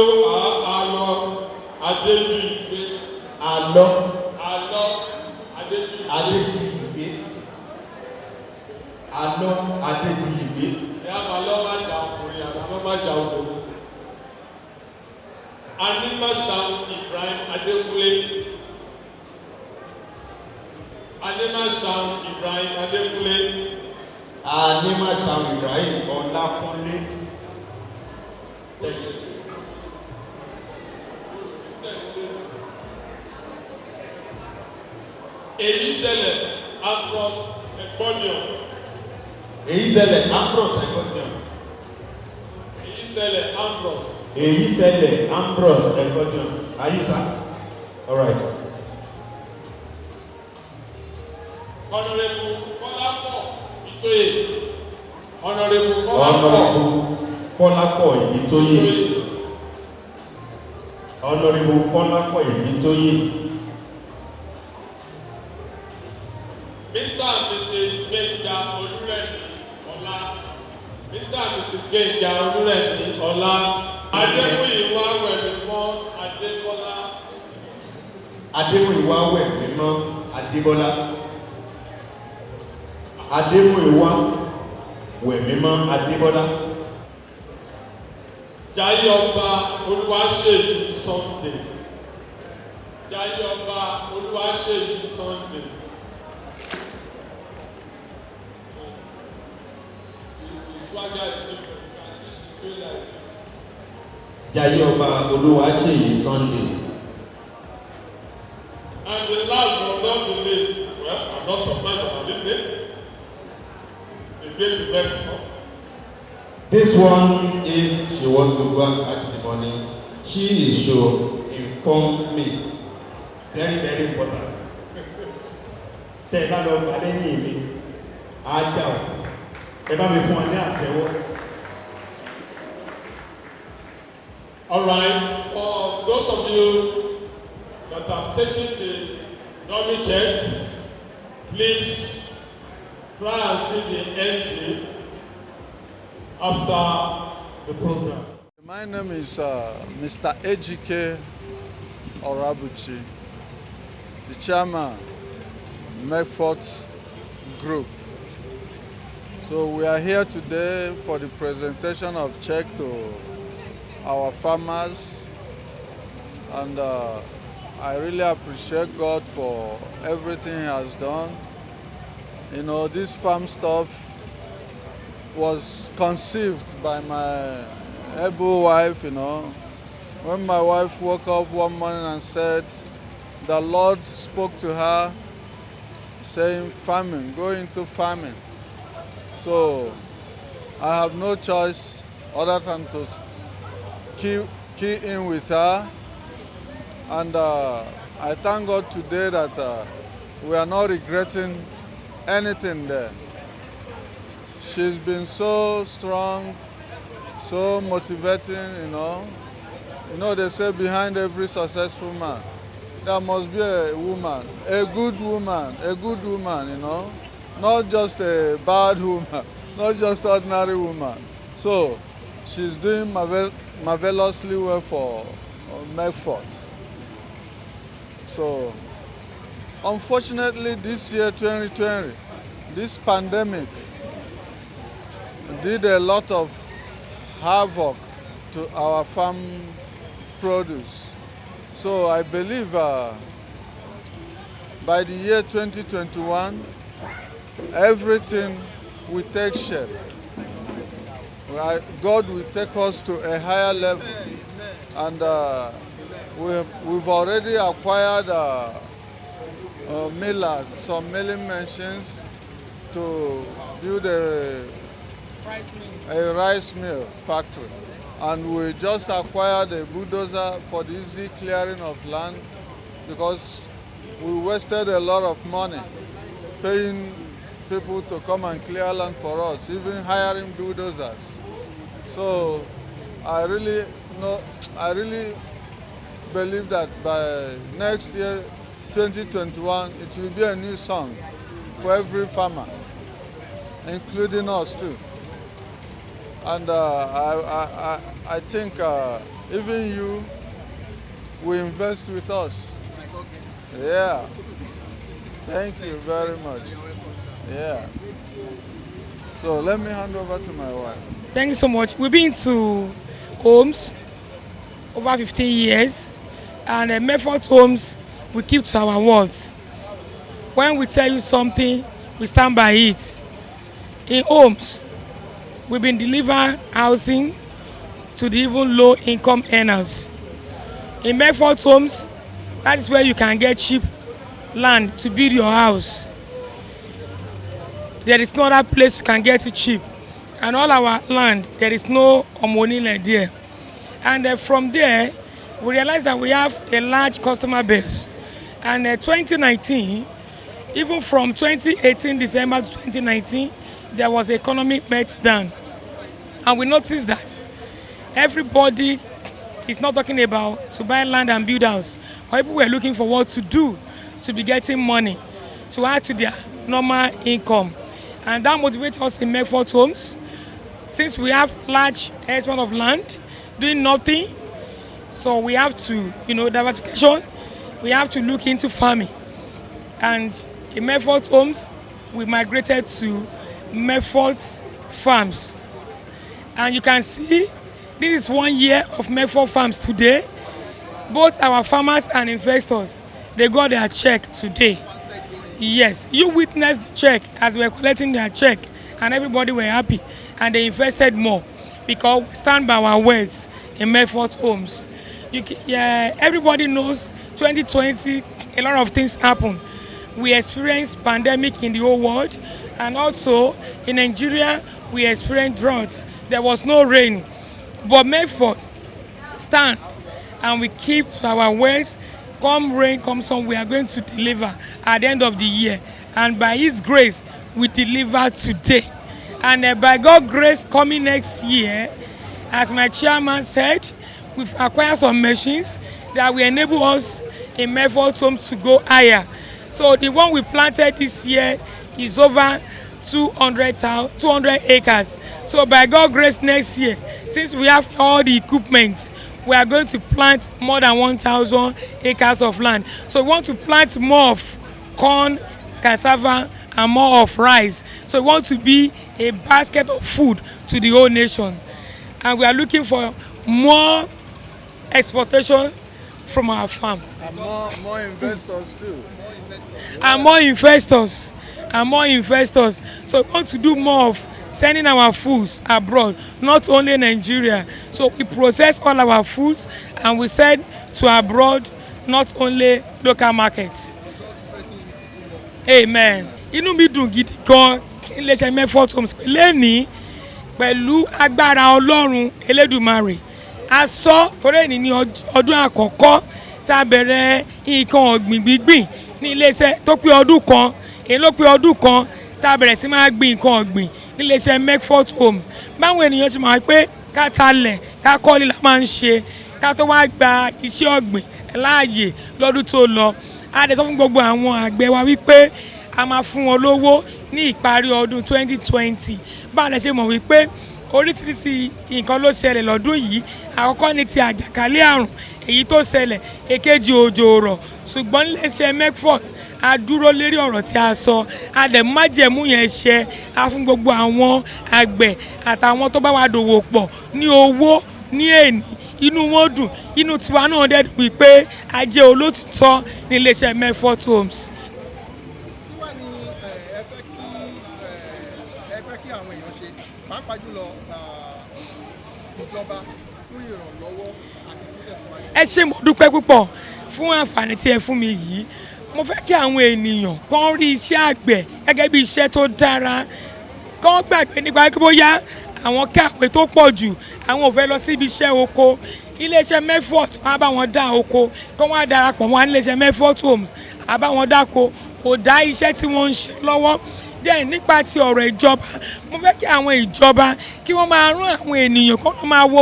Adéjìgbé. Alo Adéjìgbé. Alo Adéjìgbé. Ìyá àbálọ́ máa jà ọkùnrin, àbálọ́ máa jà obìnrin. Animasam Ibrahim Adékúnlé. Animasam Ibrahim Adékúnlé. Animasam Ibrahim Ọlákúnlé. Eyizele Ambrose Ekonion. Eyizele Ambrose Ekonion. Eyizele Ambrose. Eyizele Ambrose Ekonion. Are you sir? All right. Honorable Kọ́lápọ̀ Ìtóyè. Honorable Kọ́lápọ̀ Ìtóyè. Honorable Kọ́lápọ̀ Ìtóyè. Mr. and Mrs. Gbẹ̀ngà Olúrẹ̀mí Ọlá. Mr. and Mrs. Gbẹ̀ngà Olúrẹ̀mí Ọlá. Adémúyìwá Wẹ̀mímọ́ Adébọ́lá. Adémúyìwá Wẹ̀mímọ́ Adébọ́lá. Adémúyìwá Wẹ̀mímọ́ Adébọ́lá. Jayé Ọba Olúwaṣèyí Sunday. Jayé Ọba Olúwaṣèyí Sunday. Jayé Ọba Olúwaṣèyí Sunday. And the last but not the least, well, I'm not surprised about this name. It's a great investment. This one, if she wants to go and catch the money, she should inform me. Very, very important. Tẹ́ bá lọ bá lẹ́yìn mi, ajá o. Ẹ bá mi fún ọ ní àtẹ́wọ́. All right, for those of you that have taken the dummy check, please try and see the entry after the program. My name is Mr. Ejike Orabuchi, the chairman, Mecfot Group. So we are here today for the presentation of check to our farmers, and I really appreciate God for everything He has done. You know, this farm stuff was conceived by my able wife, you know. When my wife woke up one morning and said, the Lord spoke to her saying, farming, go into farming. So I have no choice other than to key in with her. And I thank God today that we are not regretting anything there. She's been so strong, so motivating, you know. You know, they say behind every successful man, there must be a woman, a good woman, you know. Not just a bad woman, not just ordinary woman. So she's doing marvelously well for Mecfot. So unfortunately this year, 2020, this pandemic did a lot of havoc to our farm produce. So I believe by the year 2021, everything will take shape. God will take us to a higher level, and we've already acquired millers, some milling machines to build a rice mill factory, and we just acquired a bulldozer for the easy clearing of land, because we wasted a lot of money paying people to come and clear land for us, even hiring bulldozers. So I really believe that by next year, 2021, it will be a new song for every farmer, including us too. And I think even you will invest with us. Yeah. Thank you very much. Yeah. So let me hand over to my wife. Thank you so much. We've been to homes over 15 years, and Mecfot Homes, we keep to our words. When we tell you something, we stand by it. In homes, we've been delivering housing to the even low-income earners. In Mecfot Homes, that is where you can get cheap land to build your house. There is no other place you can get it cheap. And all our land, there is no money like there. And from there, we realized that we have a large customer base. And 2019, even from 2018 December to 2019, there was economic meltdown. And we noticed that everybody is not talking about to buy land and build house. People were looking for what to do to be getting money to add to their normal income. And that motivates us in Mecfot Homes. Since we have large expanse of land, doing nothing, so we have to, diversification, we have to look into farming. And in Mecfot Homes, we migrated to Mecfot Farms. And you can see, this is 1 year of Mecfot Farms today. Both our farmers and investors, they got their check today. Yes, you witnessed the check as we were collecting their check, and everybody were happy, and they invested more because we stand by our words in Mecfot Homes. Everybody knows 2020, a lot of things happened. We experienced pandemic in the whole world, and also in Nigeria, we experienced droughts. There was no rain, but Mecfot stand, and we keep to our words. Come rain, come sun, we are going to deliver at the end of the year. And by His grace, we deliver today. And by God's grace, coming next year, as my chairman said, we've acquired some machines that will enable us in Mecfot Homes to go higher. So the one we planted this year is over 200 acres. So by God's grace next year, since we have all the equipment, we are going to plant more than 1,000 acres of land. So we want to plant more of corn, cassava, and more of rice. So we want to be a basket of food to the whole nation. And we are looking for more exportation from our farm. And more investors too. And more investors. And more investors. So we want to do more of sending our foods abroad, not only Nigeria. So we process all our foods and we send to abroad, not only local markets. Amen. Inú mi dùn gidi gan iléeṣẹ́ Mecfot Homes lẹ́ni pẹ̀lú agbára Ọlọ́run Elédùmarè. A sọ torí ní ọdún àkọ́kọ́ tá a bẹ̀rẹ̀ nǹkan ọ̀gbìn gbígbìn ní iléeṣẹ́ tó pé ọdún kan, èyí ló pé ọdún kan tá a bẹ̀rẹ̀ sí máa gbìn nǹkan ọ̀gbìn níléeṣẹ́ Mecfot Homes. Báwọn ènìyàn ti máa pé ká talẹ̀ ká kọ́lé la máa ń ṣe ká tó wá gba iṣẹ́ ọ̀gbìn láàyè lọ́dún tó lọ. A dẹ̀ sọ fún gbogbo àwọn àgbẹ̀ wa wípé a máa fún wọn lówó ní ìparí ọdún 2020. Bá a lè ṣe mọ̀ wípé oríṣiríṣi nǹkan ló ṣẹlẹ̀ lọ́dún yìí. Àkọ́kọ́ ni ti àjàkálẹ̀ àrùn èyí tó ṣẹlẹ̀, èkejì òjò rọ̀. Ṣùgbọ́n níléeṣẹ́ Mecfot a dúró lérí ọ̀rọ̀ tí a sọ, a dẹ̀ májẹ̀mú yẹn ṣẹ, a fún gbogbo àwọn àgbẹ̀ àtàwọn tó bá wà dòwò pọ̀ ní owó ní èní, inú wọn dùn, inú tiwa náà dẹ̀ dùn wípé a jẹ́ olótìtọ́ níléeṣẹ́ Mecfot Homes. Kí wá ní ẹ fẹ́ kí pàápàá jùlọ ìjọba fún ìrànlọ́wọ́ àti fún tẹ̀síwájú. Ẹ ṣé mo dúpẹ́ púpọ̀ fún àǹfààní tí ẹ fún mi yìí. Mo fẹ́ kí àwọn ènìyàn kàn rí iṣẹ́ àgbẹ̀ gẹ́gẹ́ bí iṣẹ́ tó dára, kàn gbàgbé nípa pé bóyá àwọn kàwé tó pọ̀ jù àwọn ò fẹ́ lọ sí ibi iṣẹ́ oko. Iléeṣẹ́ Mecfot á bá wọn dá oko, kí wọ́n á darapọ̀ mọ́ iléeṣẹ́ Mecfot Homes á bá wọn dáko, kò dá iṣẹ́ tí wọ́n ń ṣe lọ́wọ́. Then nípa ti ọ̀rọ̀ ìjọba, mo fẹ́ kí àwọn ìjọba kí wọ́n máa rán àwọn ènìyàn kí wọ́n máa wo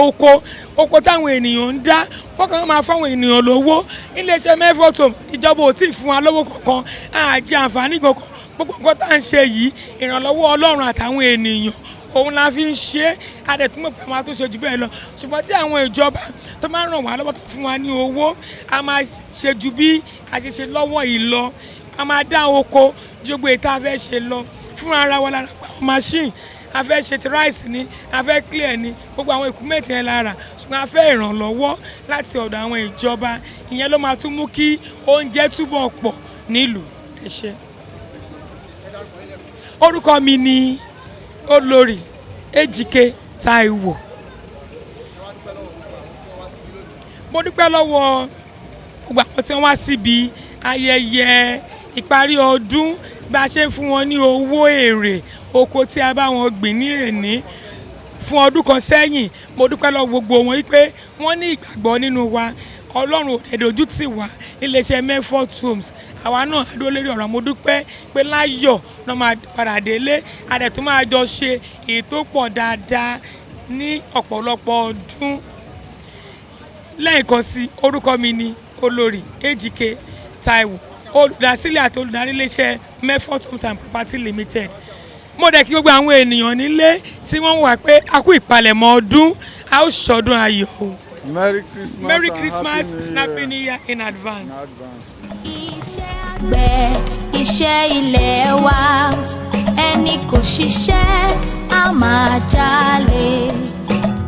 oko táwọn ènìyàn ń dá, wọ́n kàn máa fáwọn ènìyàn lówó. Iléeṣẹ́ Mecfot Homes ìjọba ò tí ì fún wa lówó kankan, àjẹ àǹfààní kankan. Gbogbo nǹkan tá à ń ṣe yìí ìrànlọ́wọ́ Ọlọ́run àtàwọn ènìyàn òun la fi ń ṣe, adẹ̀túnmọ̀ pé a máa tó ṣe jù bẹ́ẹ̀ lọ. Ṣùgbọ́n tí àwọn ìjọba tó máa ń ràn wá lọ́wọ́ tó fún wa ní owó, a máa ṣe ju bí a ṣe ṣe lọ́wọ́ yìí lọ. A máa dá oko ju gbogbo èyí tá a fẹ́ ṣe lọ fún ara wa lára pàwọn machine. A fẹ́ ṣe ti rice ni, a fẹ́ clear ni, gbogbo àwọn equipment yẹn lára. Ṣùgbọ́n a fẹ́ ìrànlọ́wọ́ láti ọ̀dọ̀ àwọn ìjọba. Ìyẹn ló máa tún mú kí oúnjẹ túbọ̀ pọ̀ nílùú. Ẹ ṣé. Orúkọ mi ni Olórí Ejike Táíwò. Mo dúpẹ́ lọ́wọ́ gbogbo àwọn tí wọ́n wá síbi ayẹyẹ ìparí ọdún bá a ṣe ń fún wọn ní owó èrè oko tí a bá wọn gbìn ní èní fún ọdún kan sẹ́yìn. Mo dúpẹ́ lọ́wọ́ gbogbo wọn wípé wọ́n ní ìgbàgbọ́ nínú wa. Ọlọ́run ò dojú tì wá níléeṣẹ́ Mecfot Homes. Àwa náà á dúró lórí ọ̀rọ̀. Mo dúpẹ́ pé láyọ̀ náà máa padà délé. A dẹ̀ tún máa jọ ṣe èyí tó pọ̀ dáadáa ní ọ̀pọ̀lọpọ̀ ọdún. Lẹ́ẹ̀kan sí, orúkọ mi ni Olórí Ejike Táíwò, olùdásílẹ̀ àti olùdarí iléeṣẹ́ Mecfot Homes and Property Limited. Mo dẹ̀ kí gbogbo àwọn ènìyàn nílé tí wọ́n wà pé a kú ìpalẹ̀mọ́ ọdún, a ó ṣọdún ayọ̀. Merry Christmas and and Happy New Year in advance. Iṣẹ́ àgbẹ̀, iṣẹ́ ilé wa, ẹni kò ṣiṣẹ́